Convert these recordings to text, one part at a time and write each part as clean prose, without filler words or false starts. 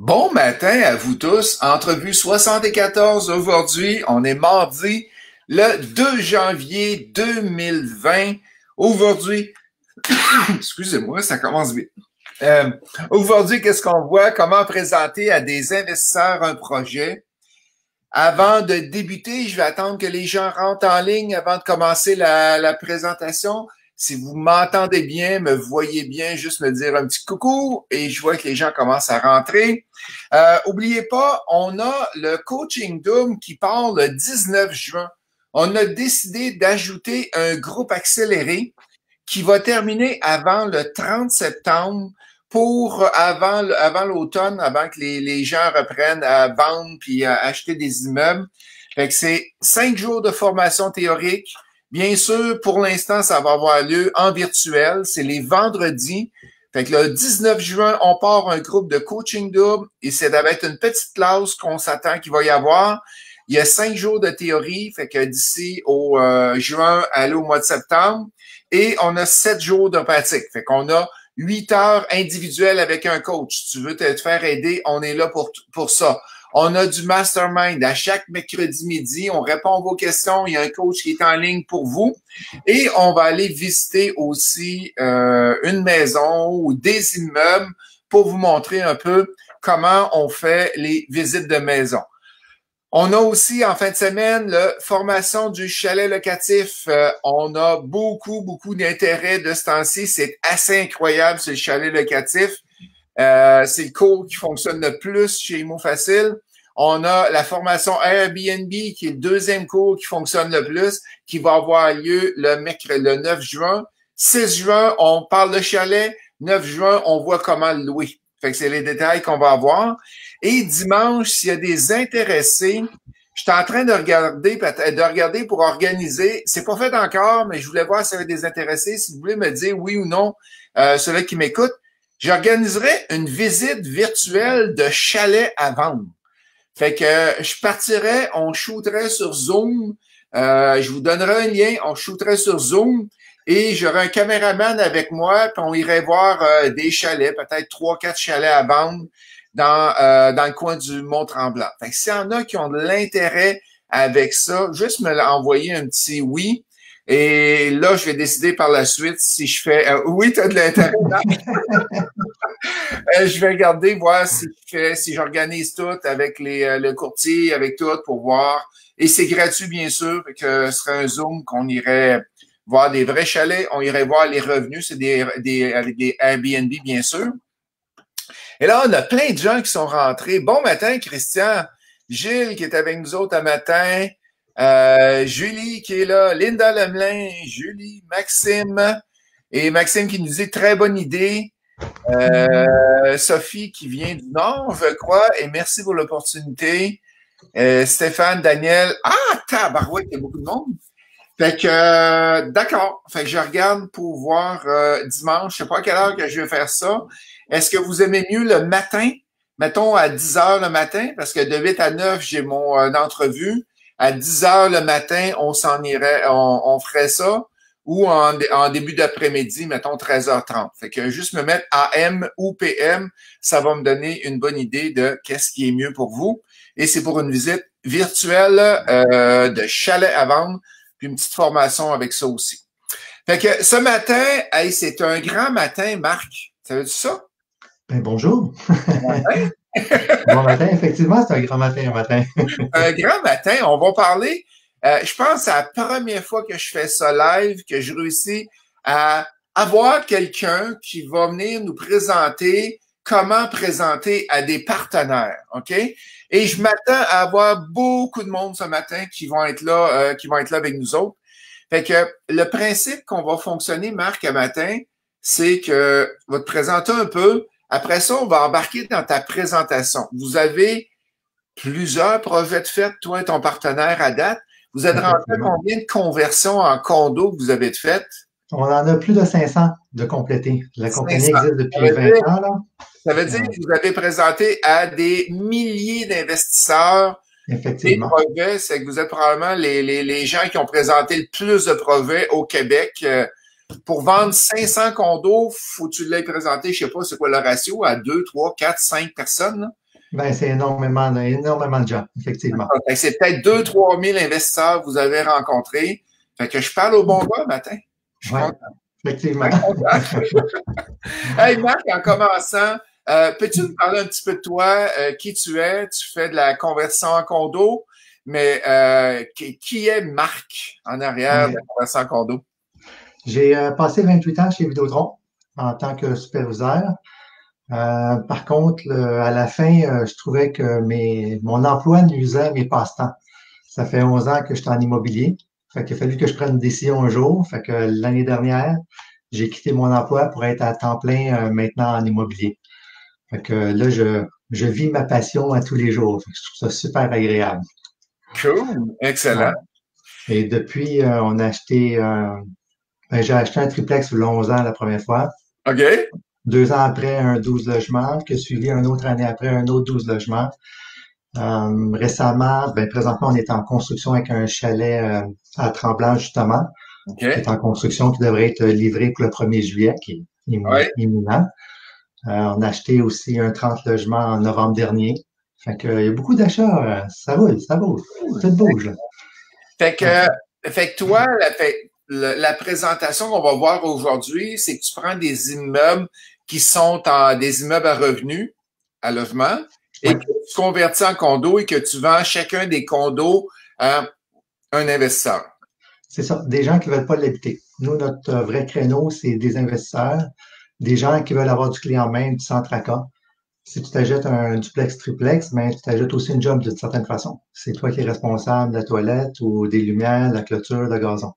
Bon matin à vous tous. Entrevue 74 aujourd'hui. On est mardi, le 2 janvier 2020. Aujourd'hui, excusez-moi, ça commence vite. Aujourd'hui, qu'est-ce qu'on voit? Comment présenter à des investisseurs un projet? Avant de débuter, je vais attendre que les gens rentrent en ligne avant de commencer la présentation. Si vous m'entendez bien, me voyez bien, juste me dire un petit coucou et je vois que les gens commencent à rentrer. Oubliez pas, on a le Coaching Doom qui part le 19 juin. On a décidé d'ajouter un groupe accéléré qui va terminer avant le 30 septembre pour avant l'automne, avant que les gens reprennent à vendre puis à acheter des immeubles. Fait que c'est 5 jours de formation théorique. Bien sûr, pour l'instant, ça va avoir lieu en virtuel. C'est les vendredis. Fait que le 19 juin, on part un groupe de coaching double et c'est avec une petite classe qu'on s'attend qu'il va y avoir. Il y a 5 jours de théorie, fait que d'ici au juin, aller au mois de septembre. Et on a 7 jours de pratique. Fait qu'on a 8 heures individuelles avec un coach. Si tu veux te faire aider, on est là pour ça. On a du mastermind à chaque mercredi midi. On répond à vos questions. Il y a un coach qui est en ligne pour vous. Et on va aller visiter aussi une maison ou des immeubles pour vous montrer un peu comment on fait les visites de maison. On a aussi, en fin de semaine, la formation du chalet locatif. On a beaucoup d'intérêt de ce temps-ci. C'est assez incroyable, ce chalet locatif. C'est le cours qui fonctionne le plus chez Imo Facile. On a la formation Airbnb, qui est le deuxième cours qui fonctionne le plus, qui va avoir lieu le 9 juin. 6 juin, on parle de chalet. 9 juin, on voit comment le louer. Fait que c'est les détails qu'on va avoir. Et dimanche, s'il y a des intéressés, je suis en train de regarder pour organiser. C'est pas fait encore, mais je voulais voir s'il y avait des intéressés. Si vous voulez me dire oui ou non, ceux-là qui m'écoutent, j'organiserai une visite virtuelle de chalet à vendre. Fait que je partirais, on shooterait sur Zoom. Je vous donnerai un lien, on shooterait sur Zoom et j'aurai un caméraman avec moi, puis on irait voir des chalets, peut-être 3-4 chalets à vendre dans le coin du Mont-Tremblant. Fait que s'il y en a qui ont de l'intérêt avec ça, juste me l'envoyer un petit oui. Et là, je vais décider par la suite si je fais oui, tu as de l'intérêt. Je vais regarder, voir si j'organise tout avec le courtier, avec tout pour voir. Et c'est gratuit, bien sûr, que ce serait un Zoom qu'on irait voir des vrais chalets, on irait voir les revenus, c'est avec des Airbnb, bien sûr. Et là, on a plein de gens qui sont rentrés. Bon matin, Christian. Gilles qui est avec nous autres un matin. Julie qui est là. Linda Lemelin. Julie. Maxime. Et Maxime qui nous dit très bonne idée. Sophie qui vient du Nord, je crois. Et merci pour l'opportunité. Stéphane, Daniel. Ah, tabarouette, il y a beaucoup de monde. Fait que, d'accord. Fait que je regarde pour voir dimanche. Je sais pas à quelle heure que je vais faire ça. Est-ce que vous aimez mieux le matin? Mettons à 10 heures le matin, parce que de 8 à 9, j'ai mon entrevue. À 10 heures le matin, on s'en irait, on ferait ça. Ou en début d'après-midi, mettons 13h30. Fait que juste me mettre AM ou PM, ça va me donner une bonne idée de qu'est-ce qui est mieux pour vous. Et c'est pour une visite virtuelle de chalet à vendre, puis une petite formation avec ça aussi. Fait que ce matin, hey, c'est un grand matin, Marc. Savais-tu ça? Ben, bonjour. Bon matin. Bon matin, effectivement, c'est un grand matin, un matin. Un grand matin, on va parler. Je pense que c'est la première fois que je fais ça live, que je réussis à avoir quelqu'un qui va venir nous présenter comment présenter à des partenaires, OK? Et je m'attends à avoir beaucoup de monde ce matin qui vont être là avec nous autres. Fait que le principe qu'on va fonctionner, Marc, un matin, c'est que je vais te présenter un peu. Après ça, on va embarquer dans ta présentation. Vous avez plusieurs projets de fait, toi et ton partenaire à date. Vous êtes rentré à combien de conversions en condo que vous avez de faites? On en a plus de 500 de complétés. La compagnie existe depuis 20 ans. Là. Ça veut dire que vous avez présenté à des milliers d'investisseurs des projets. C'est que vous êtes probablement les gens qui ont présenté le plus de projets au Québec. Pour vendre 500 condos, faut que tu l'aies présenté, je sais pas c'est quoi le ratio, à 2, 3, 4, 5 personnes. Là. Ben, c'est énormément de gens, effectivement. C'est peut-être 2-3 000 investisseurs que vous avez rencontrés. Fait que je parle au bon gars matin. Je suis Oui, content. effectivement. Hey Marc, en commençant, peux-tu nous parler un petit peu de toi, qui tu es? Tu fais de la conversion en condo, mais qui est Marc en arrière de Ouais. la conversion en condo? J'ai passé 28 ans chez Vidéotron en tant que superviseur. Par contre, à la fin, je trouvais que mon emploi nuisait à mes passe-temps. Ça fait 11 ans que je suis en immobilier. Fait qu'il a fallu que je prenne une décision un jour. Fait que l'année dernière, j'ai quitté mon emploi pour être à temps plein maintenant en immobilier. Fait que là, je vis ma passion à tous les jours. Fait que je trouve ça super agréable. Cool, Ouais. excellent. Et depuis, j'ai acheté un triplex il y a 11 ans la première fois. OK. 2 ans après, un 12 logements, qui a suivi une autre année après, un autre 12 logements. Récemment, présentement, on est en construction avec un chalet à Tremblant, justement, qui est OK. en construction, qui devrait être livré pour le 1er juillet, qui est Ouais. imminent. On a acheté aussi un 30 logements en novembre dernier. Fait que, il y a beaucoup d'achats. Ça roule, ça bouge. Cool. Tout bouge, là. Fait Ouais. que, fait que toi, la présentation qu'on va voir aujourd'hui, c'est que tu prends des immeubles qui sont des immeubles à revenus, à logement, et Ouais, que tu convertis en condo et que tu vends chacun des condos à un investisseur. c'est ça. Des gens qui veulent pas l'habiter. Nous, notre vrai créneau, c'est des investisseurs, des gens qui veulent avoir du clé en main, du sans tracas. Si tu t'achètes un duplex triplex, mais tu t'achètes aussi une job d'une certaine façon. C'est toi qui es responsable de la toilette ou des lumières, de la clôture, le gazon.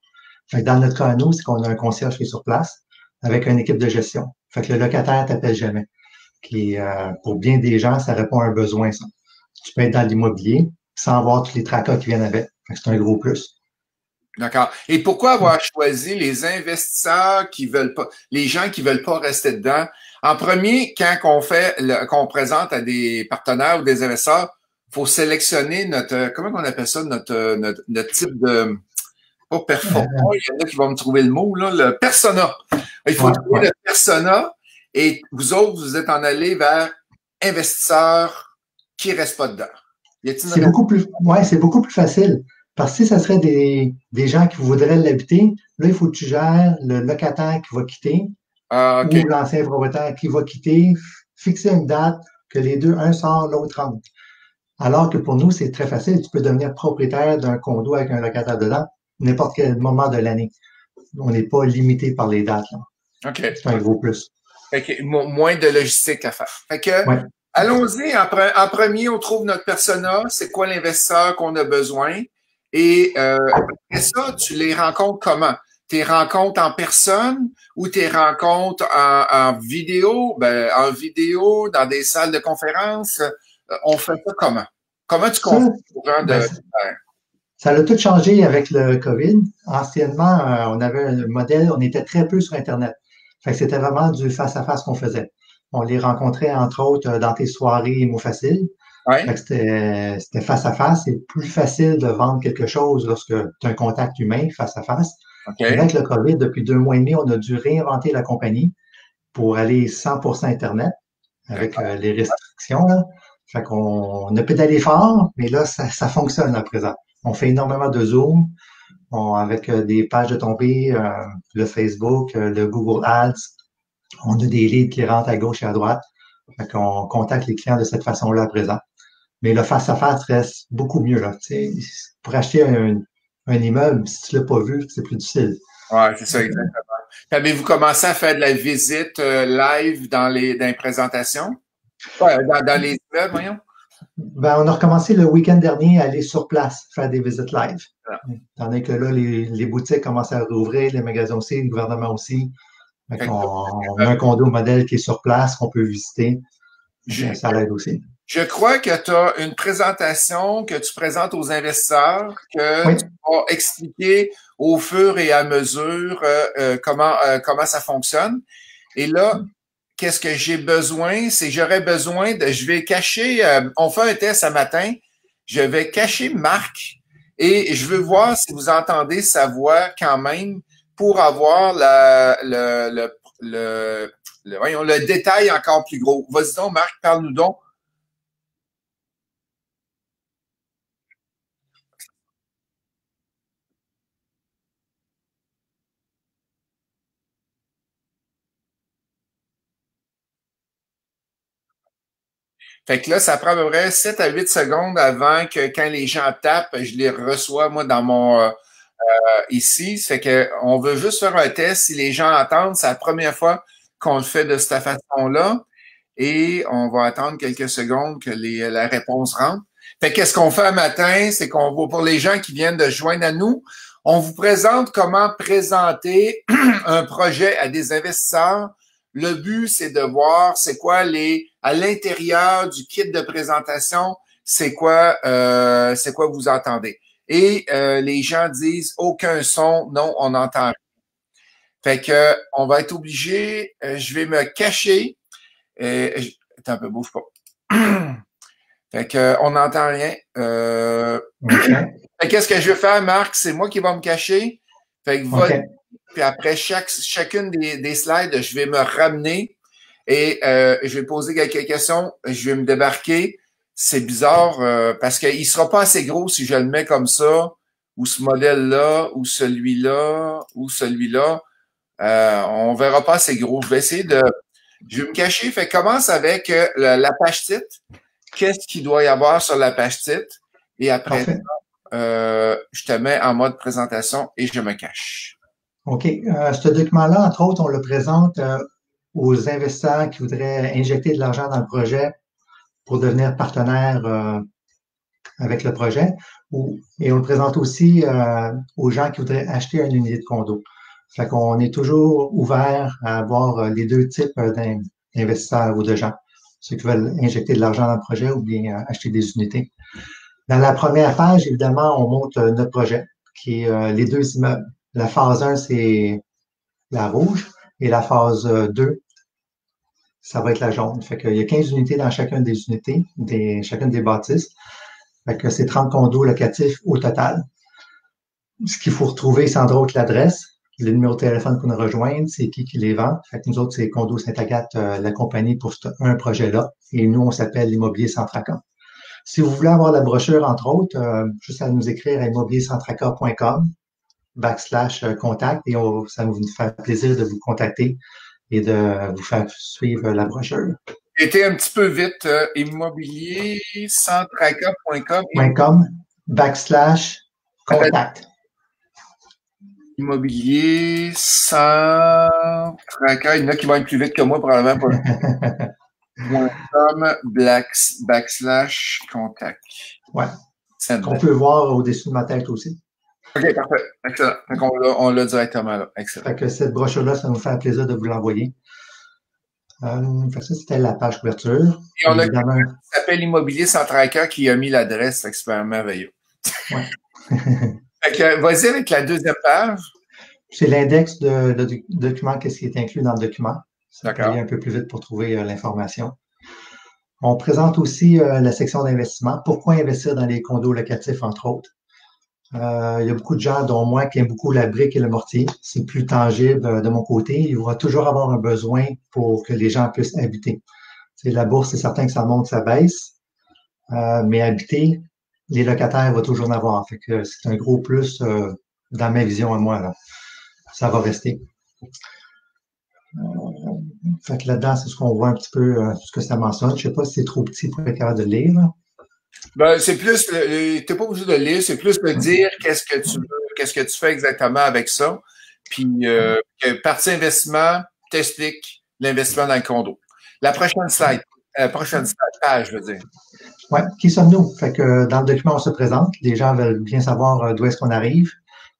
Fait que dans notre cas, nous, c'est qu'on a un concierge qui est sur place avec une équipe de gestion. Fait que le locataire t'appelle jamais. Pour bien des gens, ça répond à un besoin, ça. Tu peux être dans l'immobilier sans avoir tous les tracas qui viennent avec. Fait que c'est un gros plus. D'accord. Et pourquoi avoir choisi les investisseurs qui veulent pas, les gens qui veulent pas rester dedans? En premier, quand qu'on présente à des partenaires ou des investisseurs, faut sélectionner comment on appelle ça, notre type de, pas performant, Euh, il y en a qui vont me trouver le mot, là, le persona. Il faut ouais, trouver ouais. le persona et vous autres, vous êtes en allé vers investisseurs qui restent pas dedans. Y a-t-il une C'est raison? beaucoup plus facile. Parce que si ça serait des gens qui voudraient l'habiter, là, il faut que tu gères le locataire qui va quitter Ah, OK. ou l'ancien propriétaire qui va quitter, fixer une date que les deux, un sort, l'autre rentre. Alors que pour nous, c'est très facile. Tu peux devenir propriétaire d'un condo avec un locataire dedans n'importe quel moment de l'année. On n'est pas limité par les dates, là. OK. C'est un gros plus. Fait que moins de logistique à faire. Fait que, Ouais. allons-y. En premier, on trouve notre persona. C'est quoi l'investisseur qu'on a besoin? Et après ça, tu les rencontres comment? Tes rencontres en personne ou tes rencontres en vidéo? Ben, en vidéo, dans des salles de conférence. On fait ça comment? Comment tu Ça, conseilles aux gens de ben, faire? ça a tout changé avec le COVID. Anciennement, on avait un modèle, on était très peu sur Internet. Fait que c'était vraiment du face-à-face qu'on faisait. On les rencontrait, entre autres, dans tes soirées mots faciles. Fait Oui? que c'était face-à-face. C'est plus facile de vendre quelque chose lorsque tu as un contact humain face-à-face. Mais là, OK. avec le COVID, depuis 2 mois et demi, on a dû réinventer la compagnie pour aller 100% Internet avec D'accord. les restrictions, là. Fait qu'on a pédalé fort, mais là, ça fonctionne à présent. On fait énormément de Zoom avec des pages de tombée, le Facebook, le Google Ads. On a des leads qui rentrent à gauche et à droite. Fait qu'on contacte les clients de cette façon-là à présent. Mais le face-à-face reste beaucoup mieux, là. Tu sais, pour acheter un immeuble, si tu l'as pas vu, c'est plus difficile. Ouais, c'est ça, exactement. Avez-vous commencé à faire de la visite live dans les présentations? Ouais, dans les immeubles, voyons. On a recommencé le week-end dernier à aller sur place, faire des visites live. Voilà. Tandis que là, les boutiques commencent à rouvrir, les magasins aussi, le gouvernement aussi. Fait Fait que, on a un condo modèle qui est sur place, qu'on peut visiter. je, Ça l'aide aussi. je crois que tu as une présentation que tu présentes aux investisseurs, que Oui, tu vas expliquer au fur et à mesure comment ça fonctionne. Et là, qu'est-ce que j'ai besoin? C'est j'aurais besoin je vais cacher, on fait un test ce matin, je vais cacher Marc et je veux voir si vous entendez sa voix quand même pour avoir voyons, le détail encore plus gros. Vas-y donc, Marc, parle-nous donc. Fait que là, ça prend à peu près 7 à 8 secondes avant que quand les gens tapent, je les reçois, moi, dans mon ici. Ça fait que on veut juste faire un test. Si les gens entendent, c'est la première fois qu'on le fait de cette façon-là. Et on va attendre quelques secondes que la réponse rentre. Fait qu'est-ce qu'on fait un matin? C'est qu'on va, pour les gens qui viennent de se joindre à nous, on vous présente comment présenter un projet à des investisseurs. Le but, c'est de voir c'est quoi à l'intérieur du kit de présentation, c'est quoi vous entendez. Et les gens disent aucun son, non, on n'entend rien. Fait que on va être obligé, je vais me cacher. Attends un peu, bouge pas. Fait que on n'entend rien. Fait qu'est-ce que je vais faire, Marc? C'est moi qui vais me cacher. Fait que puis après chacune des slides, je vais me ramener et je vais poser quelques questions. Je vais me débarquer. C'est bizarre parce qu'il ne sera pas assez gros si je le mets comme ça, ou ce modèle-là, ou celui-là, ou celui-là. On verra pas assez gros. Je vais je vais me cacher. Fait commence avec la page titre. Qu'est-ce qu'il doit y avoir sur la page titre? Et après ça, je te mets en mode présentation et je me cache. OK. Ce document-là, entre autres, on le présente aux investisseurs qui voudraient injecter de l'argent dans le projet pour devenir partenaire avec le projet. Et on le présente aussi aux gens qui voudraient acheter une unité de condo. Fait qu'on est toujours ouvert à avoir les deux types d'investisseurs ou de gens. Ceux qui veulent injecter de l'argent dans le projet ou bien acheter des unités. Dans la première page, évidemment, on montre notre projet, qui est les deux immeubles. La phase 1, c'est la rouge, et la phase 2, ça va être la jaune. Fait qu'il y a 15 unités dans chacune des unités, chacune des bâtisses. Fait que c'est 30 condos locatifs au total. Ce qu'il faut retrouver, c'est entre autres l'adresse, le numéro de téléphone pour nous rejoindre, c'est qui les vend. Fait que nous autres, c'est Condo Sainte-Agathe, la compagnie pour un projet-là. Et nous, on s'appelle l'Immobilier Centraca. Si vous voulez avoir la brochure, entre autres, juste à nous écrire à immobiliercentraca.com/contact et ça nous fait plaisir de vous contacter et de vous faire suivre la brochure. J'étais un petit peu vite, immobiliercentraca.com/contact. Immobilier Centraca. Il y en a qui vont être plus vite que moi, probablement. .com/contact. Ouais. On peut voir au-dessus de ma tête aussi. OK, parfait. Excellent. Donc, on l'a directement là. Excellent. Fait que cette brochure-là, ça nous fait un plaisir de vous l'envoyer. Ça, c'était la page couverture. Et on a quelqu'un qui s'appelle Immobilier Centraca qui a mis l'adresse. C'est super merveilleux. Ouais. Fait que, vas-y avec la deuxième page. C'est l'index de document, qu'est-ce qui est inclus dans le document. Ça peut aller un peu plus vite pour trouver l'information. On présente aussi la section d'investissement. Pourquoi investir dans les condos locatifs, entre autres? Il y a beaucoup de gens, dont moi, qui aiment beaucoup la brique et le mortier. C'est plus tangible de mon côté. Il va toujours avoir un besoin pour que les gens puissent habiter. C'est la bourse, c'est certain que ça monte, ça baisse. Mais habiter, les locataires vont toujours en avoir. Fait que c'est un gros plus dans ma vision à moi, là. Ça va rester. Fait que là-dedans, c'est ce qu'on voit un petit peu, ce que ça mentionne. Je sais pas si c'est trop petit pour être capable de lire. Là. Ben, c'est plus, t'es pas obligé de lire, c'est plus de dire qu'est-ce que tu veux, qu'est-ce que tu fais exactement avec ça. Puis, partie investissement, t'explique l'investissement dans le condo. La prochaine slide, page, je veux dire. Oui, qui sommes-nous? Fait que dans le document, on se présente. Les gens veulent bien savoir d'où est-ce qu'on arrive.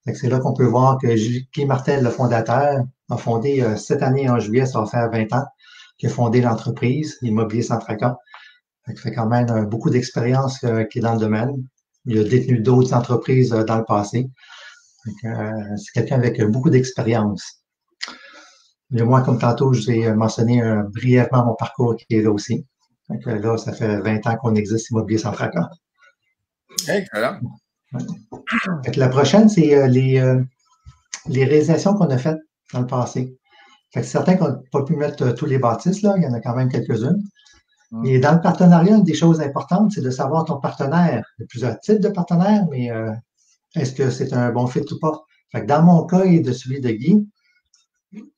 Fait que c'est là qu'on peut voir que Guy Martel, le fondateur, a fondé cette année en juillet, ça va faire 20 ans, qu'il a fondé l'entreprise Immobilier Centraca. Fait que fait quand même beaucoup d'expérience qui est dans le domaine. Il a détenu d'autres entreprises dans le passé. C'est quelqu'un avec beaucoup d'expérience. Et moi, comme tantôt, je vous ai mentionné brièvement mon parcours qui est là aussi. Donc là, ça fait 20 ans qu'on existe, Immobilier Centraca. Excellent. Fait que la prochaine, c'est les réalisations qu'on a faites dans le passé. Fait que c'est certain qu'on n'a pas pu mettre tous les bâtisses, là. Il y en a quand même quelques-unes. Et dans le partenariat, une des choses importantes, c'est de savoir ton partenaire. Il y a plusieurs types de partenaires, mais est-ce que c'est un bon fit ou pas? Fait que dans mon cas et de celui de Guy,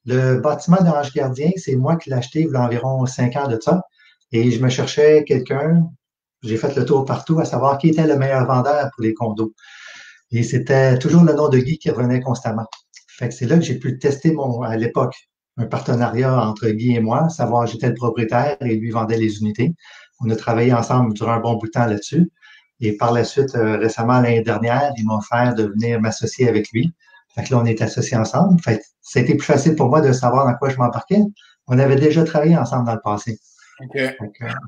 le bâtiment d'Orange Gardien, c'est moi qui l'ai acheté il y a environ 5 ans de ça. Et je me cherchais quelqu'un, j'ai fait le tour partout à savoir qui était le meilleur vendeur pour les condos. Et c'était toujours le nom de Guy qui revenait constamment. Fait que c'est là que j'ai pu tester à l'époque, un partenariat entre Guy et moi, savoir j'étais le propriétaire et lui vendait les unités. On a travaillé ensemble durant un bon bout de temps là-dessus. Et par la suite, récemment, l'année dernière, ils m'ont offert de venir m'associer avec lui. Fait que là, on est associés ensemble. Fait que ça a été plus facile pour moi de savoir dans quoi je m'embarquais. On avait déjà travaillé ensemble dans le passé. OK.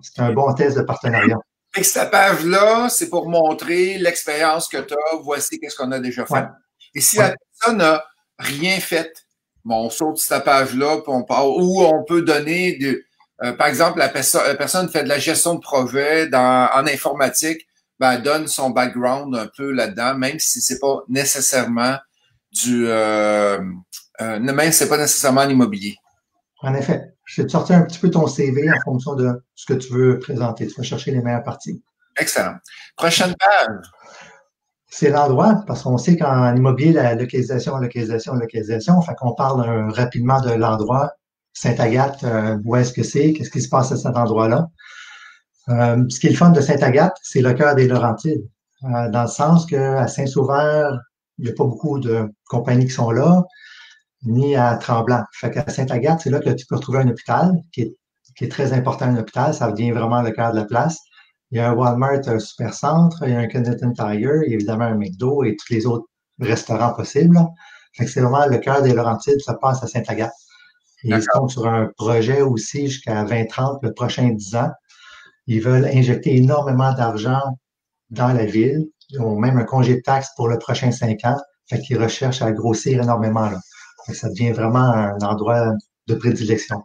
C'était un bon test de partenariat. Fait que cette page-là, c'est pour montrer l'expérience que tu as. Voici qu'est-ce qu'on a déjà fait. Ouais. Et si la personne n'a rien fait, bon, on saute cette page-là, puis on part, ou on peut donner, par exemple, la personne fait de la gestion de projet en informatique, ben, elle donne son background un peu là-dedans, même si c'est pas nécessairement même si c'est pas nécessairement l'immobilier. En effet, je vais te sortir un petit peu ton CV en fonction de ce que tu veux présenter. Tu vas chercher les meilleures parties. Excellent. Prochaine page. C'est l'endroit, parce qu'on sait qu'en immobilier, la localisation, fait qu'on parle rapidement de l'endroit. Sainte-Agathe, où est-ce que c'est? Qu'est-ce qui se passe à cet endroit-là? Ce qui est le fun de Sainte-Agathe, c'est le cœur des Laurentides. Dans le sens qu'à Saint-Sauveur, il n'y a pas beaucoup de compagnies qui sont là, ni à Tremblant. Fait qu'à Sainte-Agathe, c'est là que tu peux retrouver un hôpital qui est très important, un hôpital. Ça devient vraiment le cœur de la place. Il y a un Walmart, un Supercentre, il y a un Canadian Tire, évidemment un McDo et tous les autres restaurants possibles. Fait que c'est vraiment le cœur des Laurentides, ça passe à Sainte-Agathe. Et ils comptent sur un projet aussi jusqu'à 2030, le prochain 10 ans. Ils veulent injecter énormément d'argent dans la ville. Ils ont même un congé de taxes pour le prochain 5 ans. Fait qu'ils recherchent à grossir énormément, là. Fait que ça devient vraiment un endroit de prédilection.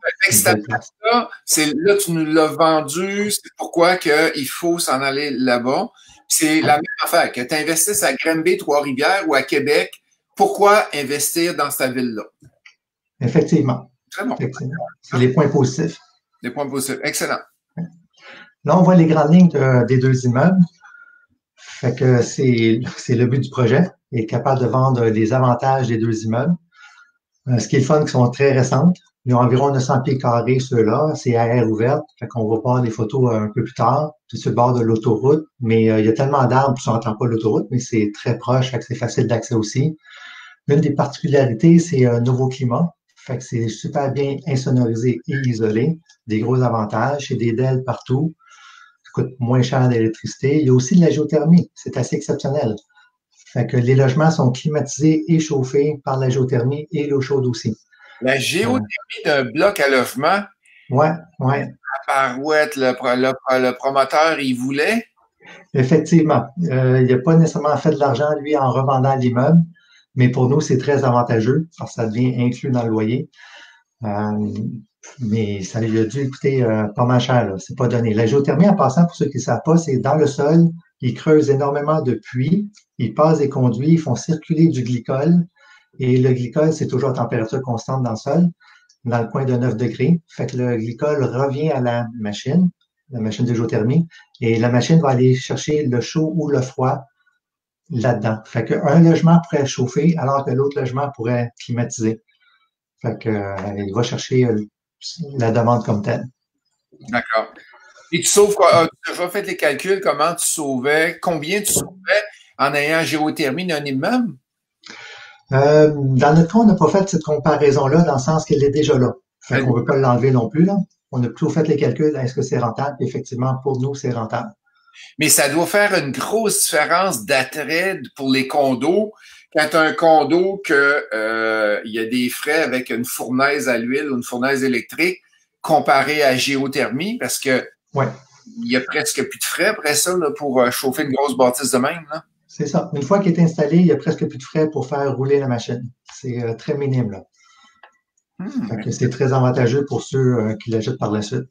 Là, tu nous l'as vendu, c'est pourquoi il faut s'en aller là-bas. C'est la même affaire, que tu investisses à Granby, Trois-Rivières ou à Québec. Pourquoi investir dans cette ville-là? Effectivement. Très bon. C'est les points positifs. Les points positifs. Excellent. Là, on voit les grandes lignes des deux immeubles. Fait que c'est le but du projet, être capable de vendre les avantages des deux immeubles. Ce qui est le fun, qui sont très récentes. Ils ont environ 900 pieds carrés, ceux-là. C'est à air ouverte. Fait qu'on va voir des photos un peu plus tard. C'est sur le bord de l'autoroute. Mais il y a tellement d'arbres que ça n'entend pas l'autoroute, mais c'est très proche. Fait que c'est facile d'accès aussi. Une des particularités, c'est un nouveau climat. Fait que c'est super bien insonorisé et isolé. Des gros avantages. C'est des DEL partout. Ça coûte moins cher d'électricité. Il y a aussi de la géothermie. C'est assez exceptionnel. Fait que les logements sont climatisés et chauffés par la géothermie et l'eau chaude aussi. La géothermie d'un bloc à logement? Ouais. La parouette, le promoteur, il voulait? Effectivement. Il n'a pas nécessairement fait de l'argent, lui, en revendant l'immeuble, mais pour nous, c'est très avantageux parce que ça devient inclus dans le loyer. Mais ça lui a dû coûter pas mal cher, là. C'est pas donné. La géothermie, en passant, pour ceux qui ne savent pas, c'est dans le sol, ils creusent énormément de puits, ils passent des conduits, ils font circuler du glycol. Et le glycol, c'est toujours à température constante dans le sol, dans le coin de 9 degrés. Fait que le glycol revient à la machine de géothermie, et la machine va aller chercher le chaud ou le froid là-dedans. Fait qu'un logement pourrait chauffer alors que l'autre logement pourrait climatiser. Fait que, il va chercher la demande comme telle. D'accord. Et tu sauves quoi? Tu as fait les calculs, combien tu sauvais en ayant géothermie d'un immeuble? Dans notre cas, on n'a pas fait cette comparaison-là dans le sens qu'elle est déjà là. Fait qu'on ne veut pas l'enlever non plus, là. On a plutôt fait les calculs, est-ce que c'est rentable? Effectivement, pour nous, c'est rentable. Mais ça doit faire une grosse différence d'attrait pour les condos. Quand tu as un condo il y a des frais avec une fournaise à l'huile ou une fournaise électrique comparé à géothermie, parce que il y a presque plus de frais après ça là, pour chauffer une grosse bâtisse de même. Là. C'est ça. Une fois qu'il est installé, il n'y a presque plus de frais pour faire rouler la machine. C'est très minime, là. Fait que c'est très avantageux pour ceux qui l'achètent par la suite.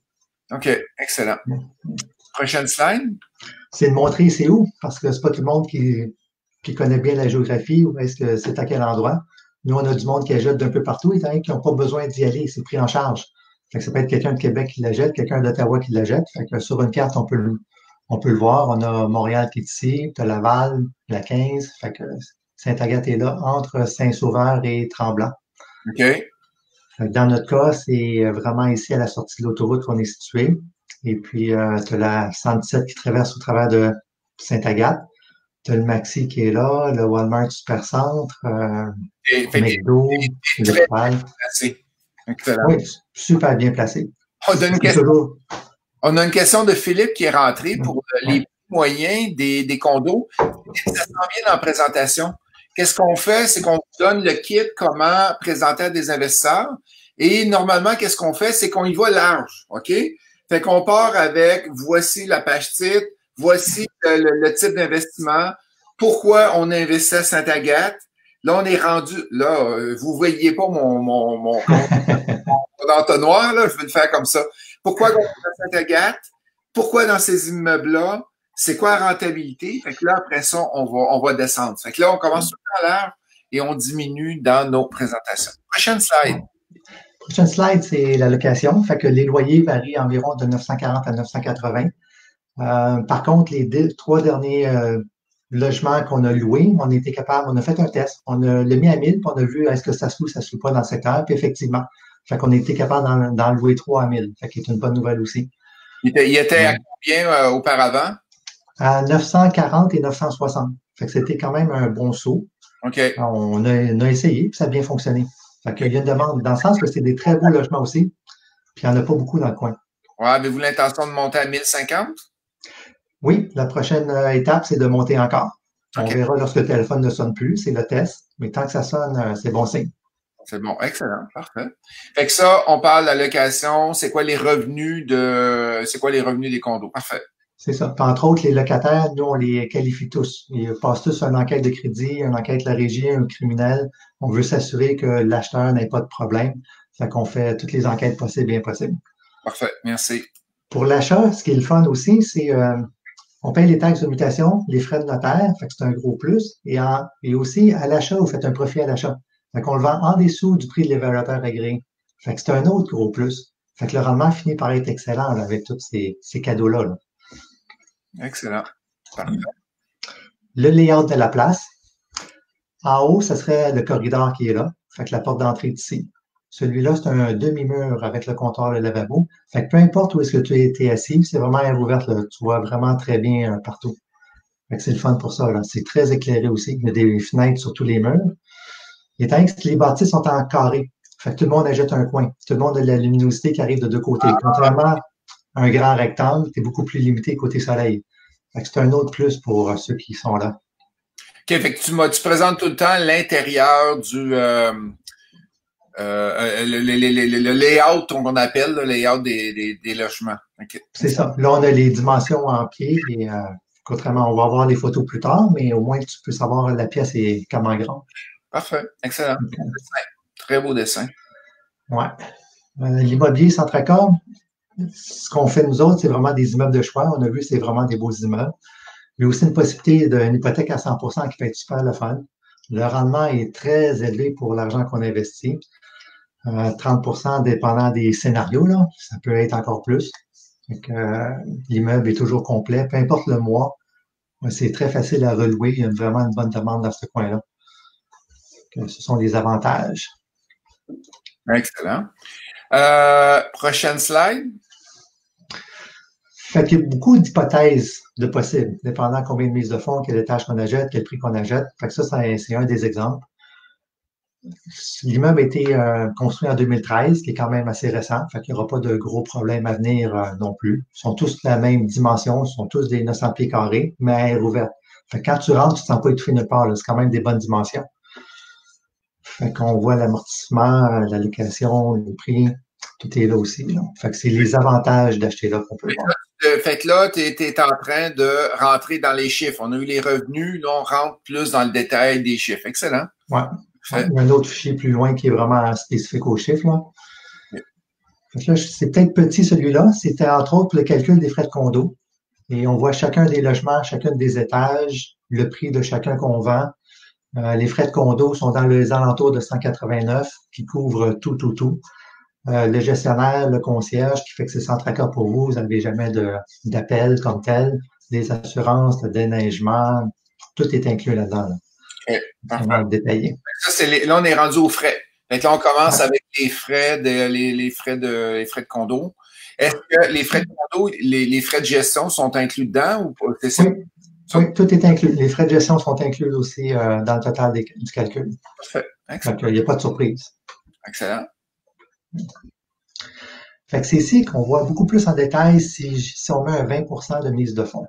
OK, excellent. Prochaine slide. C'est de montrer c'est où, parce que c'est pas tout le monde qui connaît bien la géographie ou est-ce que c'est à quel endroit. Nous, on a du monde qui achète d'un peu partout, étant donné qu'ils n'ont pas besoin d'y aller, c'est pris en charge. Fait que ça peut être quelqu'un de Québec qui la jette, quelqu'un d'Ottawa qui la jette. Fait que sur une carte, on peut le voir. On a Montréal qui est ici, tu as Laval, la 15. Fait que Sainte-Agathe est là, entre Saint-Sauveur et Tremblant. OK. Dans notre cas, c'est vraiment ici à la sortie de l'autoroute qu'on est situé. Et puis, tu as la 117 qui traverse au travers de Sainte-Agathe. Tu as le Maxi qui est là, le Walmart Supercentre, McDo, très l'Étoile. placé. Excellent. Oui, super bien placé. On a une question de Philippe qui est rentré pour les prix moyens des condos. Ça s'en vient dans la présentation. Qu'est-ce qu'on fait? C'est qu'on vous donne le kit comment présenter à des investisseurs. Et normalement, qu'est-ce qu'on fait? C'est qu'on y va large. OK? Fait qu'on part avec voici la page titre, voici le type d'investissement, pourquoi on investit à Sainte-Agathe. Là, on est rendu. Là, vous voyez pas mon entonnoir, là, je vais le faire comme ça. Pourquoi on investit à Sainte-Agathe? Pourquoi dans ces immeubles-là? C'est quoi la rentabilité? Fait que là, après ça, on va descendre. Fait que là, on commence tout à l'heure et on diminue dans nos présentations. Prochaine slide. Prochaine slide, c'est la location. Fait que les loyers varient environ de 940 à 980. Par contre, les 3 derniers logements qu'on a loués, on a été capable, on a fait un test, on a le mis à 1000, puis on a vu est-ce que ça se loue pas dans le secteur, puis effectivement. Fait qu'on a été capable d'en louer 3 à 1000. Fait que c'est une bonne nouvelle aussi. Il était à combien auparavant? À 940 et 960. Fait que c'était quand même un bon saut. OK. On a essayé, puis ça a bien fonctionné. Fait qu'il y a une demande, dans le sens que c'est des très beaux logements aussi, puis il n'y en a pas beaucoup dans le coin. Ouais, avez-vous l'intention de monter à 1050? Oui, la prochaine étape, c'est de monter encore. Okay. On verra lorsque le téléphone ne sonne plus, c'est le test, mais tant que ça sonne, c'est bon signe. C'est bon, excellent, parfait. Fait que ça, on parle de la location, c'est quoi les revenus des condos? Parfait. C'est ça. Puis, entre autres, les locataires, nous, on les qualifie tous. Ils passent tous une enquête de crédit, une enquête de la régie, un criminel. On veut s'assurer que l'acheteur n'ait pas de problème. Fait qu'on fait toutes les enquêtes possibles et impossibles. Parfait, merci. Pour l'achat, ce qui est le fun aussi, c'est on paye les taxes de mutation, les frais de notaire, fait que c'est un gros plus. Et aussi, à l'achat, vous faites un profit à l'achat. Fait qu'on le vend en dessous du prix de l'évaluateur agréé. Fait que c'est un autre gros plus. Fait que le rendement finit par être excellent là, avec tous ces cadeaux-là. Là. Excellent. Parfait. Le layout de la place. En haut, ce serait le corridor qui est là. Fait que la porte d'entrée est ici. Celui-là, c'est un demi-mur avec le comptoir et le lavabo. Fait que peu importe où est-ce que tu es assis, c'est vraiment air ouverte. Là. Tu vois vraiment très bien partout. Fait que c'est le fun pour ça. Là. C'est très éclairé aussi. Il y a des fenêtres sur tous les murs. Étant donné que les bâtisses sont en carré, fait que tout le monde achète un coin. Tout le monde a de la luminosité qui arrive de deux côtés. Contrairement à un grand rectangle, tu es beaucoup plus limité côté soleil. Fait que c'est un autre plus pour ceux qui sont là. OK, fait que tu présentes tout le temps l'intérieur du le layout qu'on appelle le layout des logements. Okay. C'est ça. Là, on a les dimensions en pied et contrairement, on va avoir les photos plus tard, mais au moins tu peux savoir la pièce est comment grande. Parfait. Excellent. Okay. Très beau dessin. Ouais. L'immobilier Centracor, ce qu'on fait nous autres, c'est vraiment des immeubles de choix. On a vu, c'est vraiment des beaux immeubles. Il y a aussi une possibilité d'une hypothèque à 100% qui peut être super le fun. Le rendement est très élevé pour l'argent qu'on investit. 30% dépendant des scénarios, là, ça peut être encore plus. L'immeuble est toujours complet, peu importe le mois. C'est très facile à relouer. Il y a vraiment une bonne demande dans ce coin-là. Ce sont les avantages. Excellent. Prochaine slide. Fait qu'il y a beaucoup d'hypothèses de possibles, dépendant combien de mises de fonds, quel étage qu'on achète, quel prix qu'on achète. Fait que ça, c'est un des exemples. L'immeuble a été construit en 2013, qui est quand même assez récent. Fait qu'il n'y aura pas de gros problèmes à venir non plus. Ils sont tous de la même dimension, ils sont tous des 900 pieds carrés, mais à air ouvert. Fait que quand tu rentres, tu ne te sens pas étouffé nulle part. C'est quand même des bonnes dimensions. Fait qu'on voit l'amortissement, la location, le prix, tout est là aussi. Là. Fait que c'est les avantages d'acheter là qu'on peut voir. Fait que là, tu es en train de rentrer dans les chiffres. On a eu les revenus, là, on rentre plus dans le détail des chiffres. Excellent. Ouais. Il y a un autre fichier plus loin qui est vraiment spécifique aux chiffres. Là. Là, c'est peut-être petit celui-là. C'était entre autres pour le calcul des frais de condo. Et on voit chacun des logements, chacun des étages, le prix de chacun qu'on vend. Les frais de condo sont dans les alentours de 189 qui couvrent tout. Le gestionnaire, le concierge qui fait que c'est sans tracas pour vous. Vous n'avez jamais d'appel comme tel. Les assurances, le déneigement, tout est inclus là-dedans. Là. Okay, vraiment détaillé. Ça, là, on est rendu aux frais. Fait que là, on commence avec les frais de condo. Est-ce que les frais de condo, les frais de gestion sont inclus dedans ou pas? Oui, oui, tout est inclus. Les frais de gestion sont inclus aussi dans le total du calcul. Parfait. Donc, il n'y a pas de surprise. Excellent. Fait que c'est ici qu'on voit beaucoup plus en détail si on met un 20% de mise de fonds.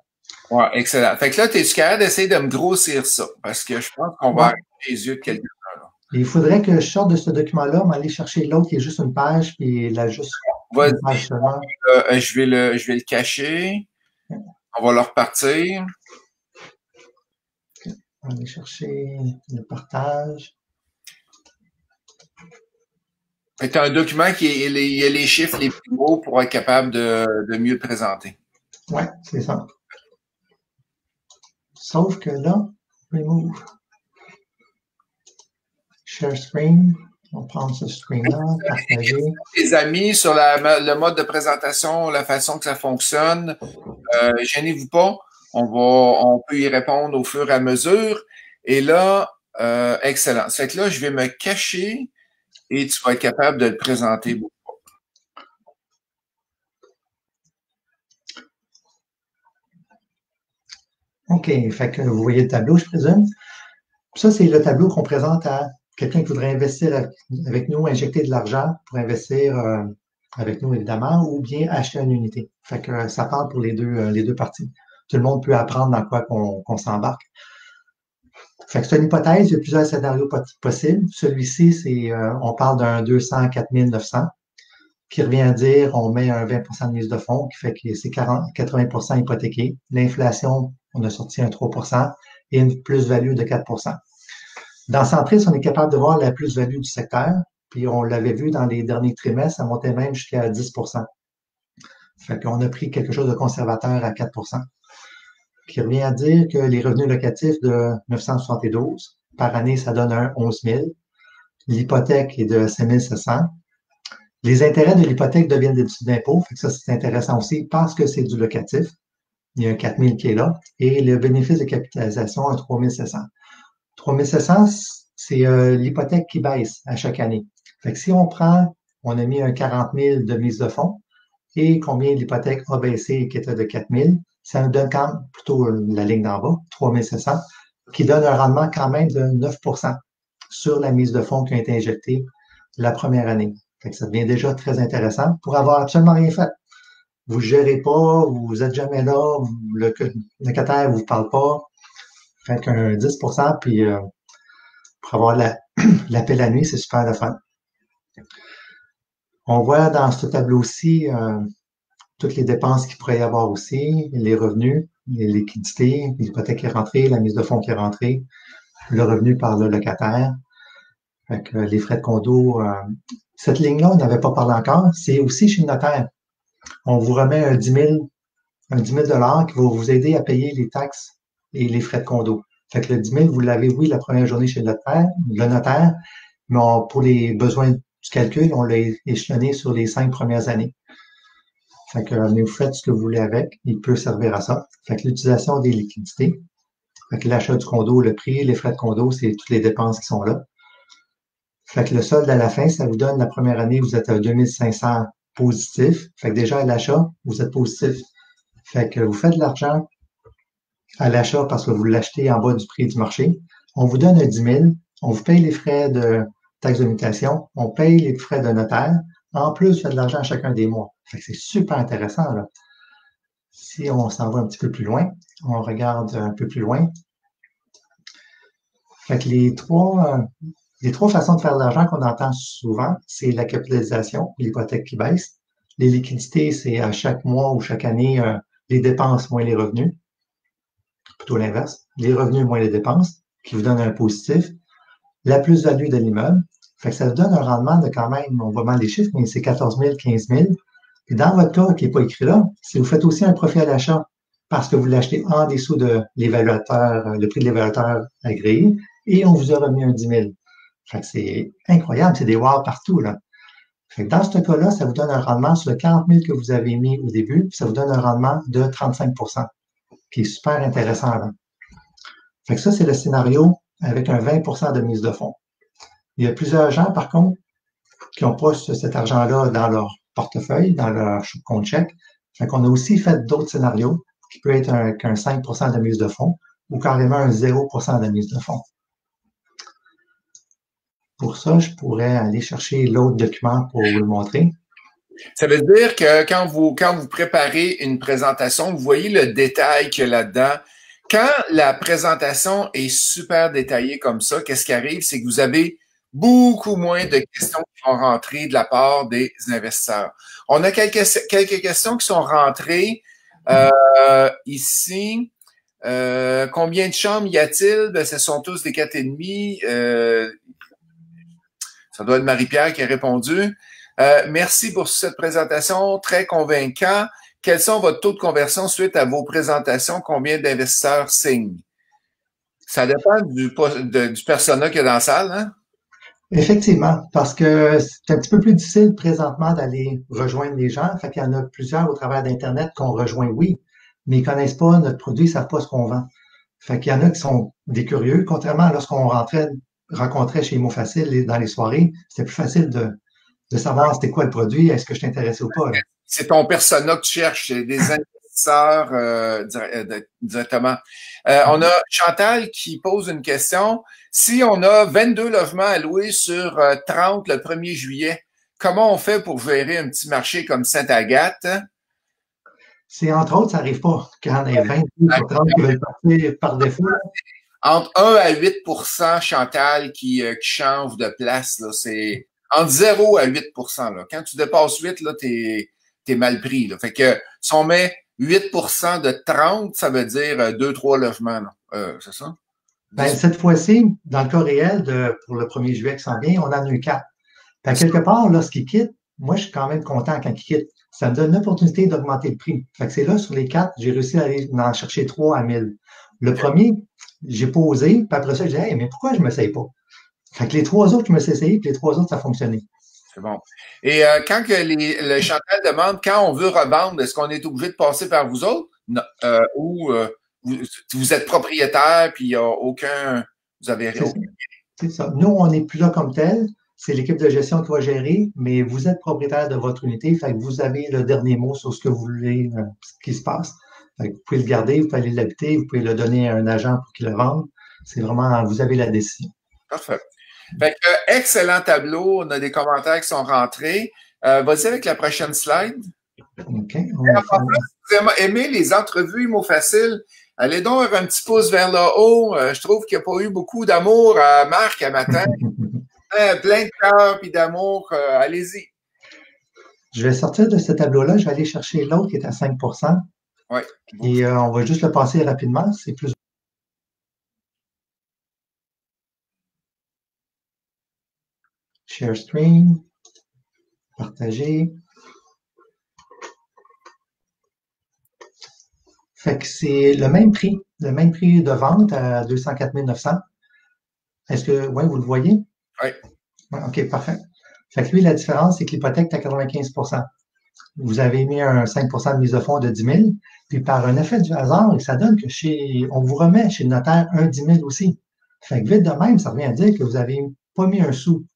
Ouais, excellent. Fait que là, es-tu capable d'essayer de me grossir ça? Parce que je pense qu'on va arrêter les yeux de quelqu'un. Il faudrait que je sorte de ce document-là, m'aller chercher l'autre qui est juste une page, puis là, juste une page seulement. Je vais le cacher. On va le repartir. On va aller chercher le partage. C'est un document il y a les chiffres les plus gros pour être capable de mieux le présenter. Oui, c'est ça. Sauf que là, remove. Share screen. On va prendre ce screen-là, partager. Les amis, sur le mode de présentation, la façon que ça fonctionne, gênez-vous pas. On peut y répondre au fur et à mesure. Et là, excellent. C'est que là, je vais me cacher et tu vas être capable de le présenter. OK. Fait que vous voyez le tableau, je présume. Ça, c'est le tableau qu'on présente à quelqu'un qui voudrait investir avec nous, injecter de l'argent pour investir avec nous, évidemment, ou bien acheter une unité. Fait que ça parle pour les deux parties. Tout le monde peut apprendre dans quoi qu'on s'embarque. Fait que c'est une hypothèse, il y a plusieurs scénarios possibles. Celui-ci, on parle d'un 204 900, qui revient à dire on met un 20% de mise de fonds, qui fait que c'est 80% hypothéqué. L'inflation, on a sorti un 3% et une plus-value de 4%. Dans Centris, on est capable de voir la plus-value du secteur, puis on l'avait vu dans les derniers trimestres, ça montait même jusqu'à 10%. Fait qu'on a pris quelque chose de conservateur à 4%, qui revient à dire que les revenus locatifs de 972 par année, ça donne un 11 000. L'hypothèque est de 5 700. Les intérêts de l'hypothèque deviennent des dessus d'impôt, fait que ça, c'est intéressant aussi parce que c'est du locatif. Il y a un 4 000 qui est là. Et le bénéfice de capitalisation, un 3 700. 3 700, c'est l'hypothèque qui baisse à chaque année. Fait que si on a mis un 40 000 de mise de fonds et combien l'hypothèque a baissé qui était de 4 000, ça nous donne quand même plutôt la ligne d'en bas, 3 700, qui donne un rendement quand même de 9% sur la mise de fonds qui a été injectée la première année. Fait que ça devient déjà très intéressant pour avoir absolument rien fait. Vous ne gérez pas, vous n'êtes jamais là, le locataire ne vous parle pas. Fait qu'un 10%, puis pour avoir l'appel la nuit, c'est super le fun. On voit dans ce tableau-ci toutes les dépenses qu'il pourrait y avoir aussi, les revenus, les liquidités, l'hypothèque qui est rentrée, la mise de fonds qui est rentrée, le revenu par le locataire, fait que, les frais de condo. Cette ligne-là, on n'avait pas parlé encore, c'est aussi chez le notaire. On vous remet un 10 000 qui va vous aider à payer les taxes et les frais de condo. Fait que le 10 000, vous l'avez, oui, la première journée chez le notaire, mais pour les besoins du calcul, on l'a échelonné sur les 5 premières années. Fait que mais vous faites ce que vous voulez avec, il peut servir à ça. Fait que l'utilisation des liquidités, fait que l'achat du condo, le prix, les frais de condo, c'est toutes les dépenses qui sont là. Fait que le solde à la fin, ça vous donne la première année, vous êtes à 2500 positif. Fait que déjà à l'achat, vous êtes positif. Fait que vous faites de l'argent à l'achat parce que vous l'achetez en bas du prix du marché. On vous donne un 10 000, on vous paye les frais de taxe de mutation, on paye les frais de notaire. En plus, vous faites de l'argent à chacun des mois. Fait que c'est super intéressant, là. Si on s'en va un petit peu plus loin, on regarde un peu plus loin. Fait que les trois façons de faire de l'argent qu'on entend souvent, c'est la capitalisation, l'hypothèque qui baisse. Les liquidités, c'est à chaque mois ou chaque année, les dépenses moins les revenus. Plutôt l'inverse. Les revenus moins les dépenses, qui vous donnent un positif. La plus-value de l'immeuble. Fait que ça vous donne un rendement de quand même, on voit mal les chiffres, mais c'est 14 000, 15 000. Et dans votre cas, qui n'est pas écrit là, si vous faites aussi un profit à l'achat parce que vous l'achetez en dessous de l'évaluateur, le prix de l'évaluateur agréé, et on vous a remis un 10 000. Fait que c'est incroyable, c'est des wow partout, là. Fait que dans ce cas-là, ça vous donne un rendement sur le 40 000 que vous avez mis au début, puis ça vous donne un rendement de 35%, qui est super intéressant, là. Fait que ça, c'est le scénario avec un 20% de mise de fonds. Il y a plusieurs gens, par contre, qui n'ont pas cet argent-là dans leur portefeuille, dans leur compte chèque. Fait qu'on a aussi fait d'autres scénarios qui peut être qu'un 5 de mise de fonds ou carrément un 0 de mise de fonds. Pour ça, je pourrais aller chercher l'autre document pour vous le montrer. Ça veut dire que quand vous préparez une présentation, vous voyez le détail qu'il y a là-dedans. Quand la présentation est super détaillée comme ça, qu'est-ce qui arrive? C'est que vous avez beaucoup moins de questions qui vont rentrer de la part des investisseurs. On a quelques questions qui sont rentrées ici. Combien de chambres y a-t-il? Ben, ce sont tous des 4,5. Ça doit être Marie-Pierre qui a répondu. Merci pour cette présentation, très convaincant. Quels sont votre taux de conversion suite à vos présentations? Combien d'investisseurs signent? Ça dépend du persona qu'il y a dans la salle, hein? Effectivement, parce que c'est un petit peu plus difficile présentement d'aller rejoindre les gens. Fait qu'il y en a plusieurs au travers d'Internet qu'on rejoint, oui, mais ils connaissent pas notre produit, ils savent pas ce qu'on vend. Fait qu'il y en a qui sont des curieux. Contrairement à lorsqu'on rencontrait chez Mots Facile dans les soirées, c'était plus facile de savoir c'était quoi le produit, est-ce que je t'intéressais ou pas. Là. C'est ton persona que tu cherches, c'est des investisseurs directement. On a Chantal qui pose une question. Si on a 22 logements à louer sur 30 le 1er juillet, comment on fait pour gérer un petit marché comme Sainte-Agathe? C'est entre autres, ça n'arrive pas quand il y a 22 sur 30 qui veulent partir par défaut. Là. Entre 1 à 8 Chantal, qui change de place. Là, c'est entre 0 à 8 là. Quand tu dépasses 8, là, t'es mal pris. Là. Fait que si on met 8 de 30, ça veut dire 2-3 logements. C'est ça? Ben, cette fois-ci, dans le cas réel pour le 1er juillet qui s'en vient, on en a eu 4. Fait quelque part, lorsqu'ils quittent, moi, je suis quand même content quand ils quittent. Ça me donne l'opportunité d'augmenter le prix. Fait que c'est là, sur les 4, j'ai réussi à aller en chercher 3 à 1000. Le premier, j'ai pas osé, puis après ça, je disais, hey, mais pourquoi je ne m'essaye pas? Fait que les 3 autres, je me suis essayé, puis les 3 autres, ça a fonctionné. C'est bon. Et quand que le Chantal demande, quand on veut revendre, est-ce qu'on est obligé de passer par vous autres? Non. Ou vous êtes propriétaire, puis il n'y a aucun... Vous avez rien. C'est ça. Nous, on n'est plus là comme tel. C'est l'équipe de gestion qui va gérer, mais vous êtes propriétaire de votre unité, fait que vous avez le dernier mot sur ce que vous voulez, ce qui se passe. Fait que vous pouvez le garder, vous pouvez aller l'habiter, vous pouvez le donner à un agent pour qu'il le vende. C'est vraiment, vous avez la décision. Parfait. Fait que, excellent tableau. On a des commentaires qui sont rentrés. Vas-y avec la prochaine slide. OK. Si vous avez aimé les entrevues mots faciles, allez donc un petit pouce vers le haut. Je trouve qu'il n'y a pas eu beaucoup d'amour à Marc à matin. Plein de cœur et d'amour. Allez-y. Je vais sortir de ce tableau-là. Je vais aller chercher l'autre qui est à 5 Oui. Et on va juste le passer rapidement. C'est plus. Share screen. Partager. Fait que c'est le même prix de vente à 204 900. Est-ce que, oui, vous le voyez? Oui. OK, parfait. Fait que lui, la différence, c'est que l'hypothèque est à 95 Vous avez mis un 5 de mise de fonds de 10 000, puis par un effet du hasard, ça donne que on vous remet chez le notaire un 10 000 aussi. Fait que vite de même, ça revient à dire que vous n'avez pas mis un sou.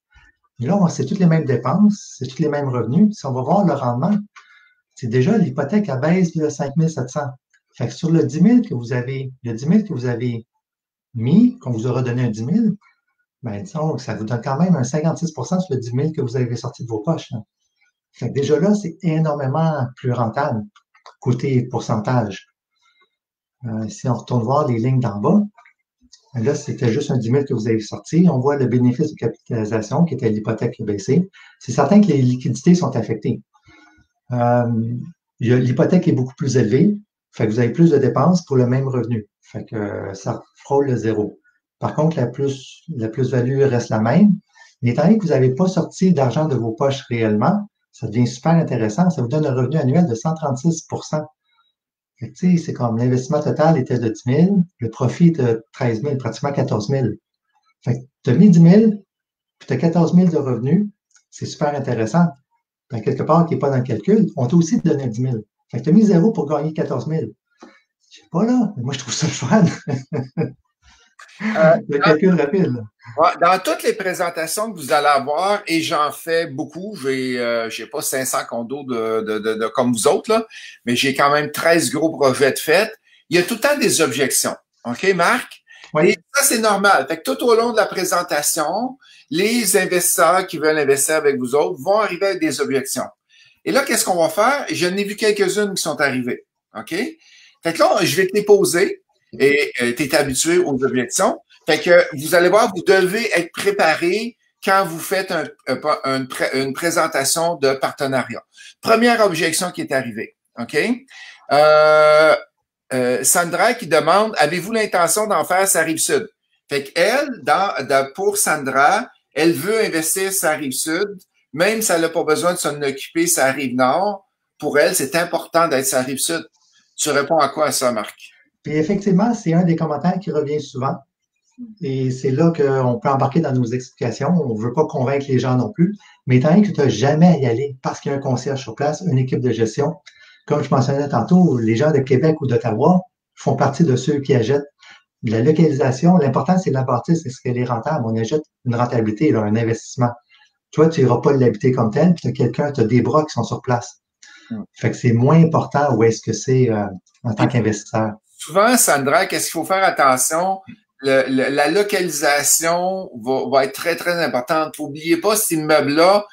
Et là, c'est toutes les mêmes dépenses, c'est tous les mêmes revenus. Si on va voir le rendement, c'est déjà l'hypothèque à baisse de 5 700. Fait que sur le 10 000 que vous avez, le 10 000 que vous avez mis, qu'on vous aura donné un 10 000, ben, disons que ça vous donne quand même un 56 sur le 10 000 que vous avez sorti de vos poches. Hein. Fait que déjà là, c'est énormément plus rentable, côté pourcentage. Si on retourne voir les lignes d'en bas, là, c'était juste un 10 000 que vous avez sorti. On voit le bénéfice de capitalisation, qui était l'hypothèque qui a baissé. C'est certain que les liquidités sont affectées. L'hypothèque est beaucoup plus élevée, fait que vous avez plus de dépenses pour le même revenu. Fait que ça frôle le zéro. Par contre, la plus-value reste la même. Mais étant donné que vous n'avez pas sorti d'argent de vos poches réellement, ça devient super intéressant. Ça vous donne un revenu annuel de 136 Fait que, c'est comme l'investissement total était de 10 000, le profit est de 13 000, pratiquement 14 000. Fait que tu as mis 10 000, puis tu as 14 000 de revenus. C'est super intéressant. Fait, quelque part qui n'est pas dans le calcul, on t'a aussi donné 10 000. Fait que tu as mis 0 pour gagner 14 000. Je sais pas là, mais moi je trouve ça le fun. Le calcul rapide. Là. Ouais, dans toutes les présentations que vous allez avoir, et j'en fais beaucoup, j'ai pas 500 condos comme vous autres, là, mais j'ai quand même 13 gros projets de fait. Il y a tout le temps des objections. OK, Marc? Et Oui. ça, c'est normal. Fait que tout au long de la présentation, les investisseurs qui veulent investir avec vous autres vont arriver avec des objections. Et là, qu'est-ce qu'on va faire? Je n'ai vu quelques-unes qui sont arrivées. OK? Fait que là, je vais te les poser et tu es habitué aux objections. Fait que vous allez voir, vous devez être préparé quand vous faites une présentation de partenariat. Première objection qui est arrivée. OK? Euh, Sandra qui demande, avez-vous l'intention d'en faire sa Rive-Sud? Fait qu'elle, pour Sandra, elle veut investir sa Rive-Sud, même si elle n'a pas besoin de s'en occuper sa Rive-Nord. Pour elle, c'est important d'être sa Rive-Sud. Tu réponds à quoi à ça, Marc? Puis effectivement, c'est un des commentaires qui revient souvent. Et c'est là qu'on peut embarquer dans nos explications. On ne veut pas convaincre les gens non plus. Mais étant donné que tu n'as jamais à y aller parce qu'il y a un concierge sur place, une équipe de gestion, comme je mentionnais tantôt, les gens de Québec ou d'Ottawa font partie de ceux qui achètent. La localisation, l'important, c'est la bâtisse, est-ce qu'elle est rentable? On achète une rentabilité, là, un investissement. Toi, tu n'iras pas l'habiter comme tel, puis tu as des bras qui sont sur place. Fait que c'est moins important où est-ce que c'est en tant qu'investisseur. Souvent, Sandra, qu'est-ce qu'il faut faire attention? La localisation va être très, très importante. N'oubliez pas cet immeuble-là.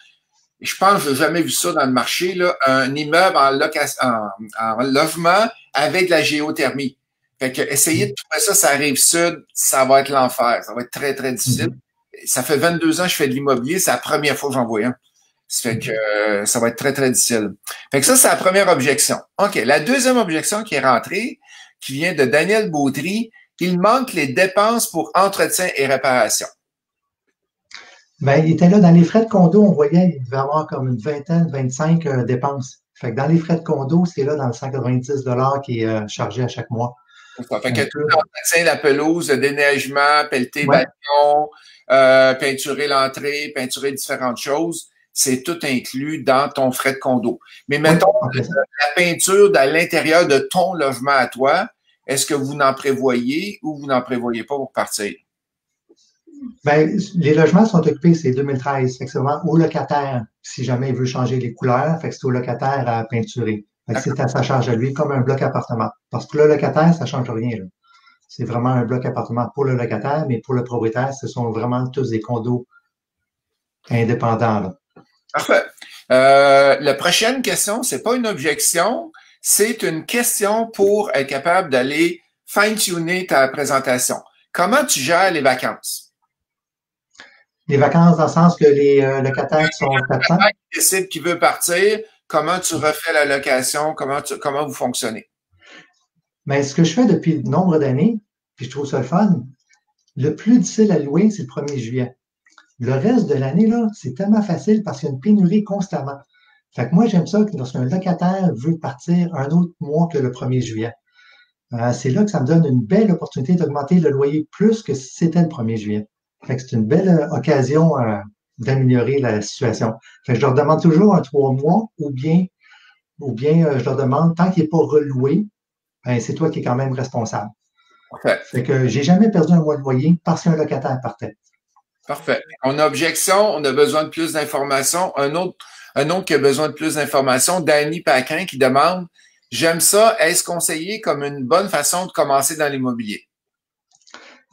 Je pense que j'ai jamais vu ça dans le marché, là, un immeuble en logement avec de la géothermie. Fait que essayer de trouver ça, ça arrive sud, ça va être l'enfer. Ça va être très, très difficile. Ça fait 22 ans que je fais de l'immobilier. C'est la première fois que j'en vois un. Ça fait que ça va être très, très difficile. Fait que ça, c'est la première objection. OK. La deuxième objection qui est rentrée, qui vient de Daniel Baudry, il manque les dépenses pour entretien et réparation. Ben, il était là dans les frais de condo, on voyait, il devait avoir comme une vingtaine, 25 dépenses. Fait que dans les frais de condo, c'est là dans le 190 qui est chargé à chaque mois. Ça fait que tout l'entretien, la pelouse, le déneigement, pelleter le Ouais. balcon, peinturer l'entrée, peinturer différentes choses, c'est tout inclus dans ton frais de condo. Mais mettons, Oui, la peinture à l'intérieur de ton logement à toi, est-ce que vous n'en prévoyez ou vous n'en prévoyez pas pour partir? ben, les logements sont occupés, c'est 2013. Fait que c'est vraiment au locataire, si jamais il veut changer les couleurs, fait que c'est au locataire à peinturer. Fait que c'est à sa charge à lui, comme un bloc appartement. Parce que le locataire, ça change rien, là. C'est vraiment un bloc appartement pour le locataire, mais pour le propriétaire, ce sont vraiment tous des condos indépendants, là. Parfait. La prochaine question, c'est pas une objection, c'est une question pour être capable d'aller fine-tuner ta présentation. Comment tu gères les vacances? Les vacances dans le sens que les locataires qui sont absents. Qui décide qui veut partir, comment tu refais la location, comment vous fonctionnez? Mais ce que je fais depuis de nombreux d'années, puis je trouve ça le fun, le plus difficile à louer, c'est le 1er juillet. Le reste de l'année, là, c'est tellement facile parce qu'il y a une pénurie constamment. Fait que moi, j'aime ça que lorsqu'un locataire veut partir un autre mois que le 1er juillet. C'est là que ça me donne une belle opportunité d'augmenter le loyer plus que si c'était le 1er juillet. Fait que c'est une belle occasion d'améliorer la situation. Fait que je leur demande toujours un 3 mois ou bien je leur demande, tant qu'il n'est pas reloué, ben, c'est toi qui es quand même responsable. Parfait. Fait que j'ai jamais perdu un mois de loyer parce qu'un locataire partait. Parfait. On a objection, on a besoin de plus d'informations. Un autre qui a besoin de plus d'informations, Danny Paquin qui demande, j'aime ça, est-ce conseillé comme une bonne façon de commencer dans l'immobilier?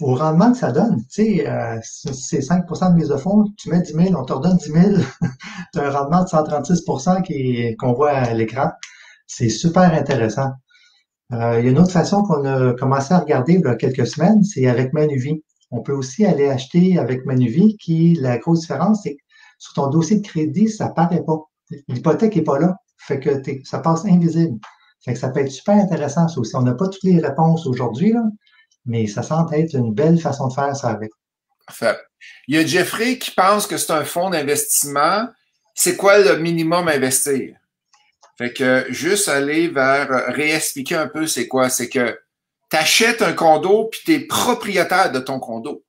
Au rendement que ça donne, tu sais, c'est 5 de mise de fonds, tu mets 10 000, on te redonne 10 000, tu as un rendement de 136 qu'on voit à l'écran. C'est super intéressant. Il y a une autre façon qu'on a commencé à regarder il y a quelques semaines, c'est avec Manuvie. On peut aussi aller acheter avec Manuvie, la grosse différence, c'est que sur ton dossier de crédit, ça paraît pas. L'hypothèque est pas là, fait que ça passe invisible. Fait que ça peut être super intéressant, ça aussi. On n'a pas toutes les réponses aujourd'hui, là, mais ça semble être une belle façon de faire ça avec. Parfait. Il y a Jeffrey qui pense que c'est un fonds d'investissement. C'est quoi le minimum à investir? Fait que juste aller vers réexpliquer un peu c'est quoi. C'est que tu achètes un condo puis tu es propriétaire de ton condo.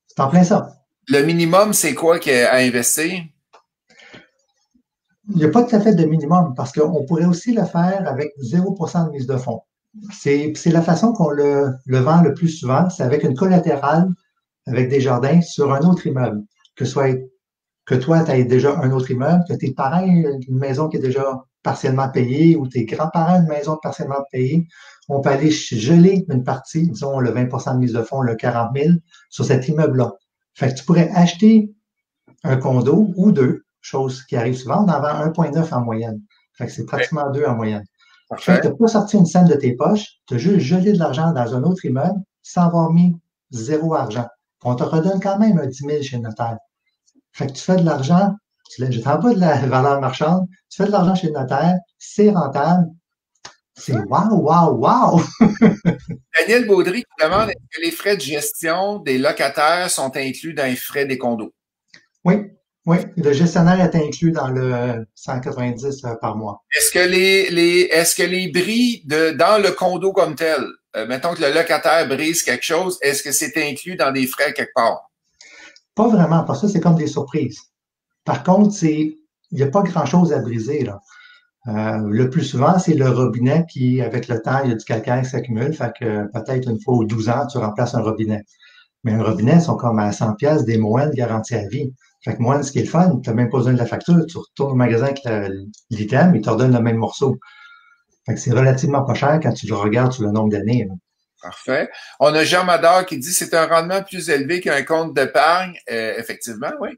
C'est en plein ça. Le minimum, c'est quoi à investir? Il n'y a pas tout à fait de minimum parce qu'on pourrait aussi le faire avec 0 de mise de fonds. C'est la façon qu'on le vend le plus souvent, c'est avec une collatérale, avec des jardins sur un autre immeuble. Que soit que toi, tu aies déjà un autre immeuble, que tes parents aient une maison qui est déjà partiellement payée ou tes grands-parents une maison partiellement payée, on peut aller geler une partie, disons le 20% de mise de fonds, le 40 000, sur cet immeuble-là. Fait que tu pourrais acheter un condo ou deux, chose qui arrive souvent, on en vend 1,9 en moyenne. Fait que c'est Ouais, pratiquement deux en moyenne. Fait que tu parfait. n'as pas sorti une scène de tes poches, tu as juste gelé de l'argent dans un autre immeuble sans avoir mis zéro argent. On te redonne quand même un 10 000 chez le notaire. Fait que tu fais de l'argent, je t'en pas de la valeur marchande, tu fais de l'argent chez le notaire, c'est rentable, c'est wow, wow, wow! Daniel Baudry qui demande est-ce que les frais de gestion des locataires sont inclus dans les frais des condos? Oui, oui, le gestionnaire est inclus dans le 190 par mois. Est-ce que les bris dans le condo comme tel, mettons que le locataire brise quelque chose, est-ce que c'est inclus dans des frais quelque part? Pas vraiment, parce que c'est comme des surprises. Par contre, il n'y a pas grand-chose à briser, là. Le plus souvent, c'est le robinet qui, avec le temps, il y a du calcaire qui s'accumule. Fait que peut-être une fois ou 12 ans, tu remplaces un robinet. Mais un robinet, ils sont comme à 100 pièces des moines garantis à vie. Fait que moine, ce qui est le fun, tu n'as même pas besoin de la facture. Tu retournes au magasin avec l'item, ils te redonnent le même morceau. Fait que c'est relativement pas cher quand tu le regardes sur le nombre d'années, là. Parfait. On a Jean Mador qui dit c'est un rendement plus élevé qu'un compte d'épargne. Effectivement, oui.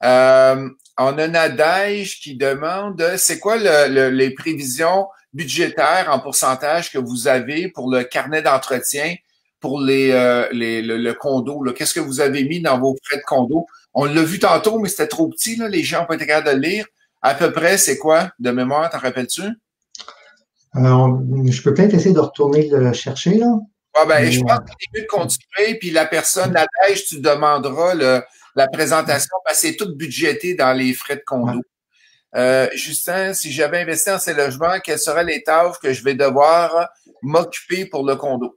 On a Nadège qui demande c'est quoi les prévisions budgétaires en pourcentage que vous avez pour le carnet d'entretien pour le condo. Qu'est-ce que vous avez mis dans vos frais de condo? On l'a vu tantôt, mais c'était trop petit, là, les gens n'ont pas été capables de le lire. À peu près, c'est quoi de mémoire, t'en rappelles-tu? Je peux peut-être essayer de retourner le chercher, là. Ah ben, Mais, je pense qu'il est mieux de continuer, puis la personne, Nadège, tu demanderas la présentation parce que c'est tout budgété dans les frais de ouais. condo. Justin, si j'avais investi en ces logements, quelles seraient les tâches que je vais devoir m'occuper pour le condo?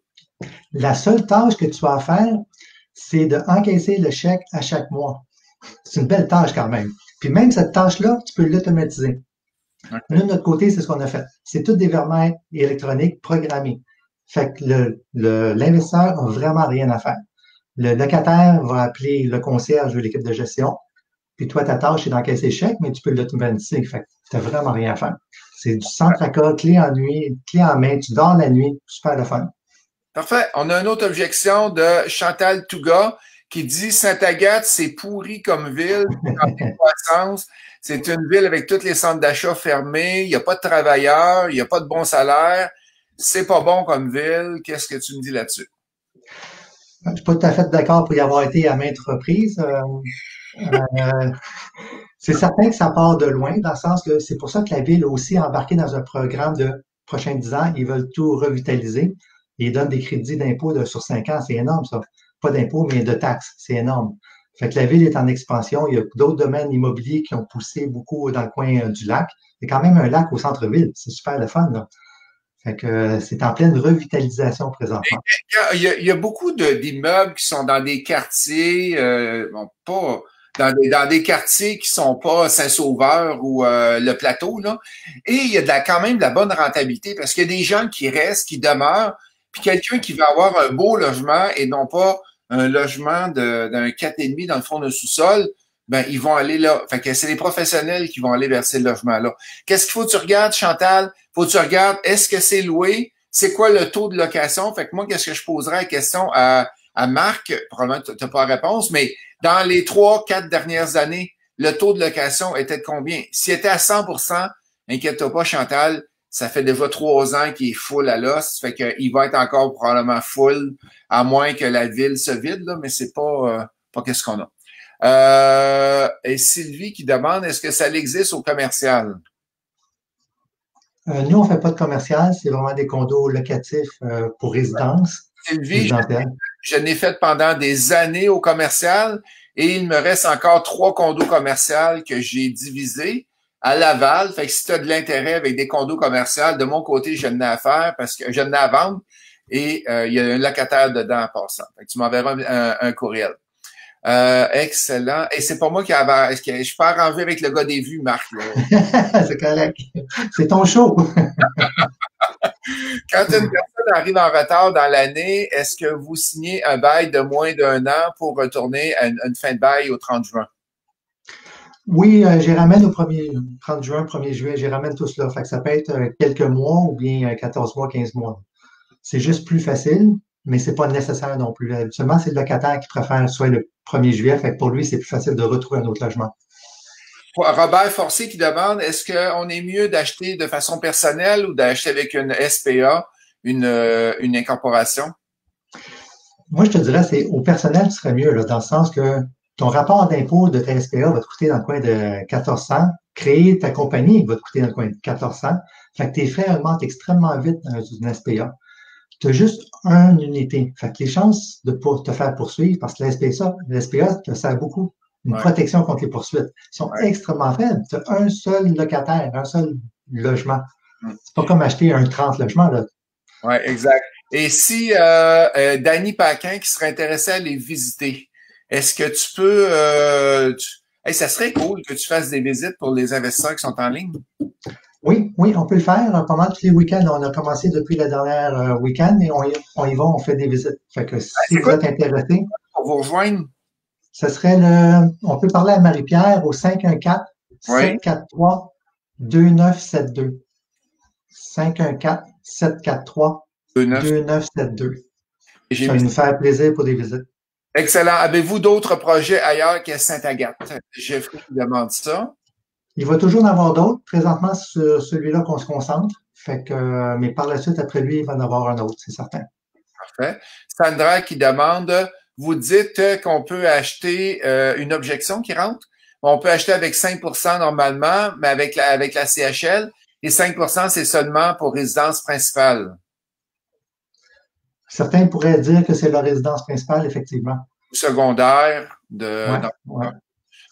La seule tâche que tu as à faire, c'est d'encaisser le chèque à chaque mois. C'est une belle tâche quand même. Puis même cette tâche-là, tu peux l'automatiser. Nous, de notre côté, c'est ce qu'on a fait. C'est tout des virements électroniques programmés. Fait que l'investisseur a vraiment rien à faire. Le locataire va appeler le concierge ou l'équipe de gestion. Puis toi, ta tâche, c'est d'encaisser le chèque, mais tu peux l'automatiser. Fait que tu n'as vraiment rien à faire. C'est du centre à cas, clé en nuit, clé en main. Tu dors la nuit. Super le fun. Parfait. On a une autre objection de Chantal Touga qui dit Sainte-Agathe, c'est pourri comme ville, c'est en décroissance. C'est une ville avec tous les centres d'achat fermés, il n'y a pas de travailleurs, il n'y a pas de bon salaire. C'est pas bon comme ville. Qu'est-ce que tu me dis là-dessus? Je ne suis pas tout à fait d'accord pour y avoir été à maintes reprises. Euh, c'est certain que ça part de loin, dans le sens que c'est pour ça que la ville a aussi embarqué dans un programme de prochains 10 ans. Ils veulent tout revitaliser et ils donnent des crédits d'impôt sur 5 ans. C'est énorme, ça. Pas d'impôt, mais de taxes. C'est énorme. Fait que la ville est en expansion. Il y a d'autres domaines immobiliers qui ont poussé beaucoup dans le coin du lac. Il y a quand même un lac au centre-ville. C'est super le fun, là. Fait que c'est en pleine revitalisation présentement. Il y a beaucoup d'immeubles qui sont dans des quartiers, bon, pas dans des quartiers qui sont pas Saint-Sauveur ou le Plateau, là. Et il y a quand même de la bonne rentabilité parce qu'il y a des gens qui restent, qui demeurent, puis quelqu'un qui va avoir un beau logement et non pas un logement d'un 4,5 dans le fond d'un sous-sol, ben ils vont aller là. Fait que c'est les professionnels qui vont aller vers ces logements-là. Qu'est-ce qu'il faut que tu regardes, Chantal? Faut que tu regardes, est-ce que c'est loué? C'est quoi le taux de location? Fait que moi, qu'est-ce que je poserais la question à Marc? Probablement, tu n'as pas la réponse, mais dans les 3, 4 dernières années, le taux de location était de combien? S'il était à 100%, inquiète-toi pas, Chantal, ça fait déjà 3 ans qu'il est full à l'os. Fait qu'il va être encore probablement full, à moins que la ville se vide, là, mais c'est pas qu'est-ce qu'on a. Et Sylvie qui demande, est-ce que ça existe au commercial? Nous, on fait pas de commercial, c'est vraiment des condos locatifs pour résidence, Sylvie, résidentielle. je n'ai fait pendant des années au commercial et il me reste encore 3 condos commerciaux que j'ai divisés à Laval. Fait que si tu as de l'intérêt avec des condos commerciaux, de mon côté, je n'ai à faire parce que je n'ai à vendre et il y a un locataire dedans en passant. Fait que tu m'enverras un courriel. Excellent. Et c'est pas moi qui avais. Est-ce que je pars en vue avec le gars des vues, Marc, là? C'est correct. C'est ton show. Quand une personne arrive en retard dans l'année, est-ce que vous signez un bail de moins d'un an pour retourner à une fin de bail au 30 juin? Oui, j'y ramène au 30 juin, 1er juillet, j'y ramène tout cela. Fait que ça peut être quelques mois ou bien 14 mois, 15 mois. C'est juste plus facile, mais c'est pas nécessaire non plus. Habituellement, c'est le locataire qui préfère soit le 1er juillet. Fait que pour lui, c'est plus facile de retrouver un autre logement. Robert Forcé qui demande, est-ce qu'on est mieux d'acheter de façon personnelle ou d'acheter avec une SPA, une incorporation? Moi, je te dirais, c'est au personnel, ce serait mieux, là, dans le sens que ton rapport d'impôt de ta SPA va te coûter dans le coin de 1400. Créer ta compagnie va te coûter dans le coin de 1400. Fait que tes frais augmentent extrêmement vite dans une SPA. Tu as juste une unité. Fait que les chances de te faire poursuivre, parce que l'SPA te sert beaucoup. Une protection contre les poursuites. Ils sont extrêmement faibles. Tu as un seul locataire, un seul logement. C'est pas comme acheter un 30 logements, là. Oui, exact. Et si Danny Paquin qui serait intéressé à les visiter, est-ce que tu peux hey, ça serait cool que tu fasses des visites pour les investisseurs qui sont en ligne? Oui, on peut le faire pendant tous les week-ends. On a commencé depuis la dernière week-end et on y va, on fait des visites. Fait que si vous êtes intéressé, pour vous rejoindre, ce serait on peut parler à Marie-Pierre au 514-743-2972. 514-743-2972. Ça va nous faire plaisir pour des visites. Excellent. Avez-vous d'autres projets ailleurs qu'à Sainte-Agathe? Jeffrey qui demande ça. Il va toujours en avoir d'autres. Présentement, sur celui-là qu'on se concentre. Fait que, mais par la suite, après lui, il va en avoir un autre, c'est certain. Parfait. Sandra qui demande, vous dites qu'on peut acheter une objection qui rentre. On peut acheter avec 5 normalement, mais avec la CHL. Et 5 c'est seulement pour résidence principale. Certains pourraient dire que c'est leur résidence principale, effectivement. Ou secondaire. Ouais.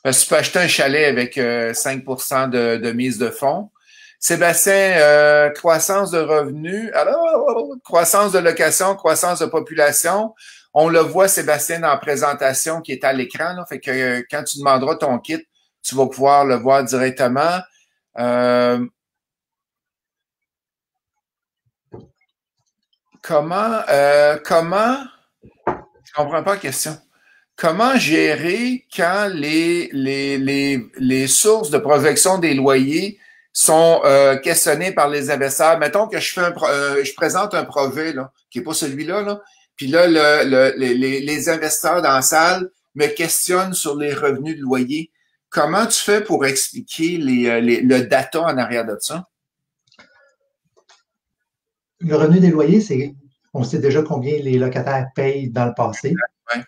Tu peux acheter un chalet avec 5 de mise de fonds. Sébastien, croissance de revenus. Alors, croissance de location, croissance de population. On le voit, Sébastien, dans la présentation qui est à l'écran. Là, fait que quand tu demanderas ton kit, tu vas pouvoir le voir directement. Comment, je comprends pas la question. Comment gérer quand les sources de projection des loyers sont questionnées par les investisseurs? Mettons que je présente un projet là, qui est pas celui-là, là, puis là, les investisseurs dans la salle me questionnent sur les revenus de loyer. Comment tu fais pour expliquer le data en arrière de ça? Le revenu des loyers, on sait déjà combien les locataires payent dans le passé. Ouais.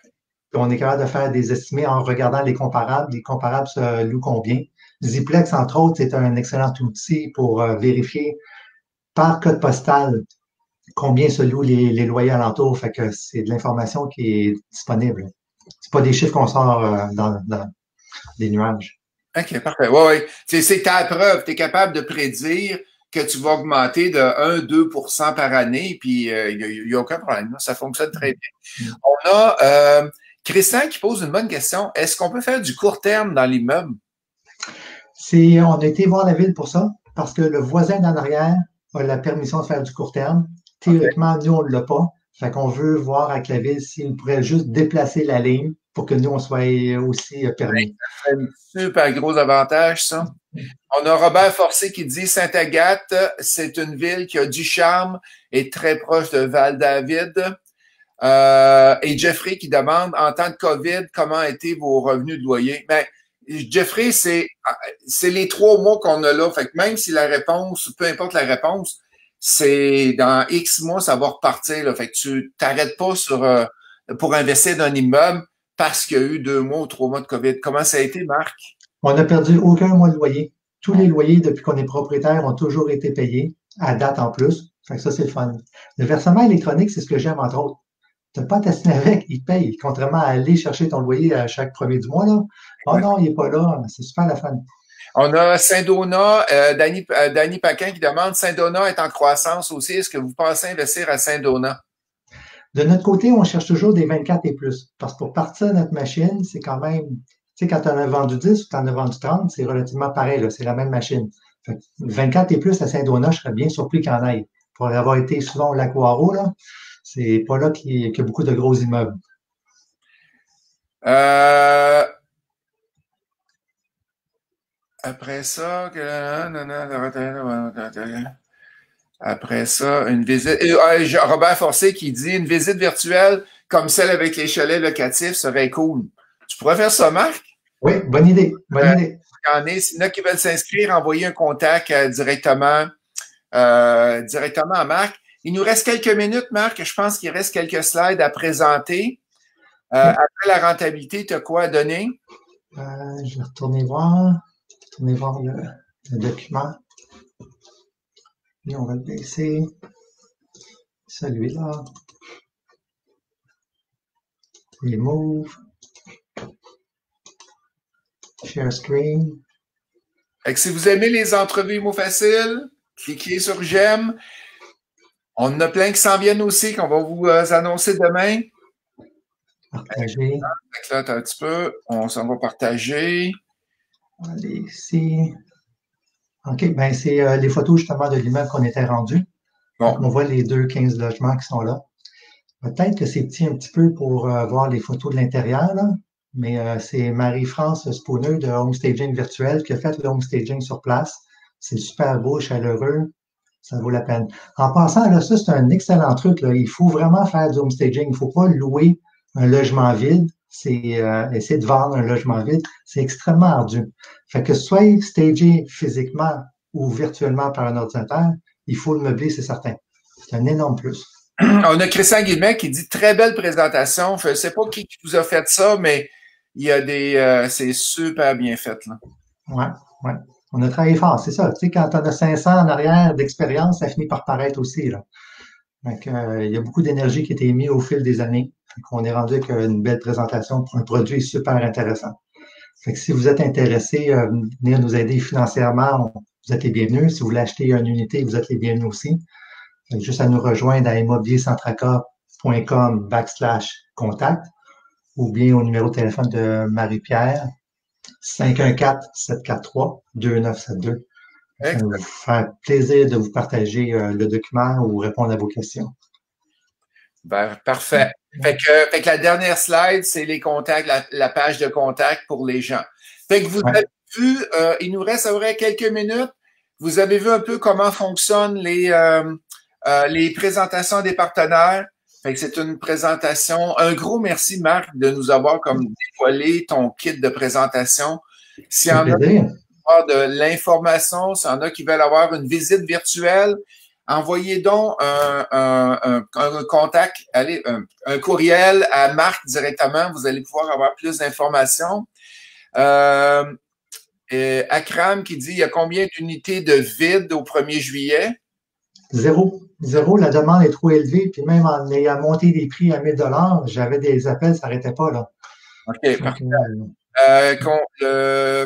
On est capable de faire des estimés en regardant les comparables. Les comparables se louent combien. Ziplex, entre autres, c'est un excellent outil pour vérifier par code postal combien se louent les loyers alentours. Fait que c'est de l'information qui est disponible. C'est pas des chiffres qu'on sort dans des nuages. OK, parfait. Oui. C'est ta preuve. Tu es capable de prédire que tu vas augmenter de 1-2% par année, puis il n'y a aucun problème. Là. Ça fonctionne très bien. On a Christian qui pose une bonne question. Est-ce qu'on peut faire du court terme dans l'immeuble? On a été voir la ville pour ça, parce que le voisin d'en arrière a la permission de faire du court terme. Théoriquement, nous, on ne l'a pas. Fait qu'on veut voir avec la ville s'il pourrait juste déplacer la ligne pour que nous, on soit aussi permis. C'est un super gros avantage, ça. On a Robert Forcé qui dit Sainte-Agathe, c'est une ville qui a du charme et très proche de Val-David. Et Jeffrey qui demande, en temps de COVID, comment étaient vos revenus de loyer? Ben, Jeffrey, c'est les 3 mois qu'on a là. Fait que même si la réponse, peu importe la réponse, c'est dans X mois, ça va repartir. Là. Fait que tu t'arrêtes pas pour investir dans un immeuble parce qu'il y a eu 2 mois ou 3 mois de COVID. Comment ça a été, Marc? On n'a perdu aucun mois de loyer. Tous les loyers, depuis qu'on est propriétaire, ont toujours été payés, à date en plus. Fait que ça, c'est le fun. Le versement électronique, c'est ce que j'aime, entre autres. Tu n'as pas à t'assiner avec, il te paye. Contrairement à aller chercher ton loyer à chaque premier du mois, là. Oh non, il n'est pas là. C'est super la fun. On a Saint-Donat, Danny Paquin qui demande, Saint-Donat est en croissance aussi. Est-ce que vous pensez investir à Saint-Donat? De notre côté, on cherche toujours des 24 et plus. Parce que pour partir de notre machine, c'est quand même, tu sais, quand tu en as vendu 10 ou tu en as vendu 30, c'est relativement pareil, là. C'est la même machine. Fait que 24 et plus à Saint-Donat, je serais bien surpris qu'il y en ait. pour avoir été souvent au Lac-Waro, là, c'est pas là qu'il y a beaucoup de gros immeubles. Après ça, une visite. Robert Forcé qui dit une visite virtuelle comme celle avec les chalets locatifs serait cool. Tu pourrais faire ça, Marc? Oui, bonne idée. Bonne idée. S'il y en a qui veulent s'inscrire, envoyer un contact directement à Marc. Il nous reste quelques minutes, Marc. Je pense qu'il reste quelques slides à présenter. Après la rentabilité, tu as quoi à donner? Je vais retourner voir le document. Et on va le baisser. Celui-là. Remove. Share screen. Fait que si vous aimez les entrevues mots faciles, cliquez sur j'aime. On en a plein qui s'en viennent aussi, qu'on va vous annoncer demain. Partager. Là, attends un petit peu. On s'en va partager. On va aller ici. OK, ben c'est les photos justement de l'immeuble qu'on était rendu. Bon. On voit les 15 logements qui sont là. Peut-être que c'est petit un petit peu pour voir les photos de l'intérieur, là, mais c'est Marie-France Spooner de Homestaging Virtuel qui a fait le homestaging sur place. C'est super beau, chaleureux. Ça vaut la peine. En passant, là, ça, c'est un excellent truc. Là. Il faut vraiment faire du homestaging. Il ne faut pas louer un logement vide. C'est essayer de vendre un logement vide. C'est extrêmement ardu. Fait que soit stagé physiquement ou virtuellement par un ordinateur, il faut le meubler, c'est certain. C'est un énorme plus. On a Christian Guillemette qui dit très belle présentation. Je ne sais pas qui vous a fait ça, mais il y a c'est super bien fait, là. Ouais. On a travaillé fort, c'est ça. Tu sais, quand on a 500 en arrière d'expérience, ça finit par paraître aussi, là. Donc, il y a beaucoup d'énergie qui a été mise au fil des années. On est rendu avec une belle présentation pour un produit super intéressant. Fait que si vous êtes intéressé à venir nous aider financièrement, vous êtes les bienvenus. Si vous voulez acheter une unité, vous êtes les bienvenus aussi. Fait que juste à nous rejoindre à immobiliercentraca.com/contact ou bien au numéro de téléphone de Marie-Pierre, 514-743-2972. Ça va nous faire plaisir de vous partager le document ou répondre à vos questions. Ben, parfait. Fait que la dernière slide, c'est les contacts, la page de contact pour les gens. Fait que vous avez vu, il nous reste à peu près quelques minutes. Vous avez vu un peu comment fonctionnent les présentations des partenaires. Fait que c'est une présentation. Un gros merci, Marc, de nous avoir comme dévoilé ton kit de présentation. S'il y en a qui veulent avoir de l'information, s'il y en a qui veulent avoir une visite virtuelle, envoyez donc un contact, allez, un courriel à Marc directement. Vous allez pouvoir avoir plus d'informations. Akram qui dit, il y a combien d'unités de vide au 1er juillet? Zéro. La demande est trop élevée. Puis même en ayant monté les prix à 1000 $, j'avais des appels, ça n'arrêtait pas, là. OK, parfait.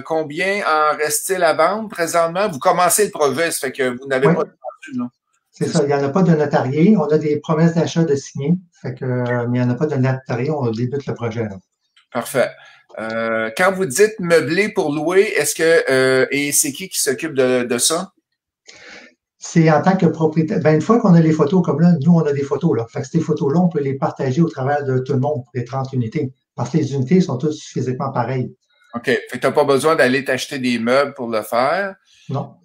Combien en reste-t-il à vendre présentement? Vous commencez le projet, ça fait que vous n'avez pas de vendu, là. C'est ça, il n'y en a pas de notarié. On a des promesses d'achat de signer, fait que, mais il n'y en a pas de notarié. On débute le projet, là. Parfait. Quand vous dites meubler pour louer, est-ce que et c'est qui s'occupe de ça? C'est en tant que propriétaire. Ben, une fois qu'on a les photos comme là, nous, on a des photos, là. Fait que ces photos-là, on peut les partager au travers de tout le monde pour les 30 unités. Parce que les unités sont toutes physiquement pareilles. OK. Fait que tu n'as pas besoin d'aller t'acheter des meubles pour le faire. Non.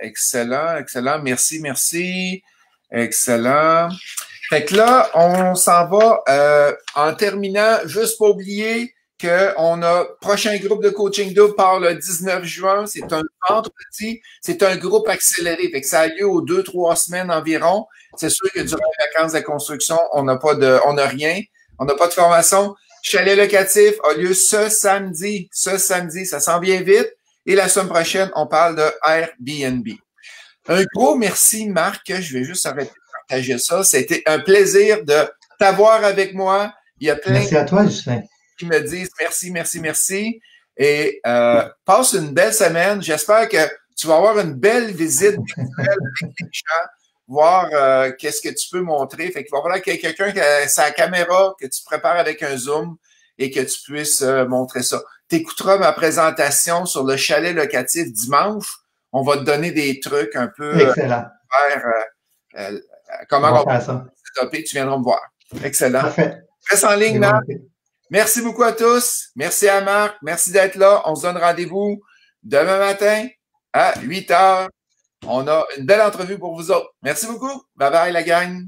Excellent. Merci. Excellent. Fait que là, on s'en va en terminant, juste pas oublier qu'on a prochain groupe de coaching double part le 19 juin. C'est un vendredi. C'est un groupe accéléré. Fait que ça a lieu aux 2-3 semaines environ. C'est sûr que durant les vacances de construction, on n'a rien. On n'a pas de formation. Chalet locatif a lieu ce samedi. Ça s'en vient vite. Et la semaine prochaine, on parle de Airbnb. Un gros merci, Marc. Je vais juste arrêter de partager ça. C'était un plaisir de t'avoir avec moi. Il y a plein merci à toi, Justin. Qui me disent merci. Et passe une belle semaine. J'espère que tu vas avoir une belle visite avec les gens, voir qu'est-ce que tu peux montrer. Fait qu'il va falloir qu'il y ait quelqu'un qui a sa caméra, que tu prépares avec un zoom et que tu puisses montrer ça. Tu écouteras ma présentation sur le chalet locatif dimanche. On va te donner des trucs un peu excellent. comment On on va va faire ça. développer, tu viendras me voir. Excellent. Parfait. Reste en ligne, C'est Marc. bon. Merci beaucoup à tous. Merci à Marc. Merci d'être là. On se donne rendez-vous demain matin à 8 heures. On a une belle entrevue pour vous autres. Merci beaucoup. Bye bye, la gang.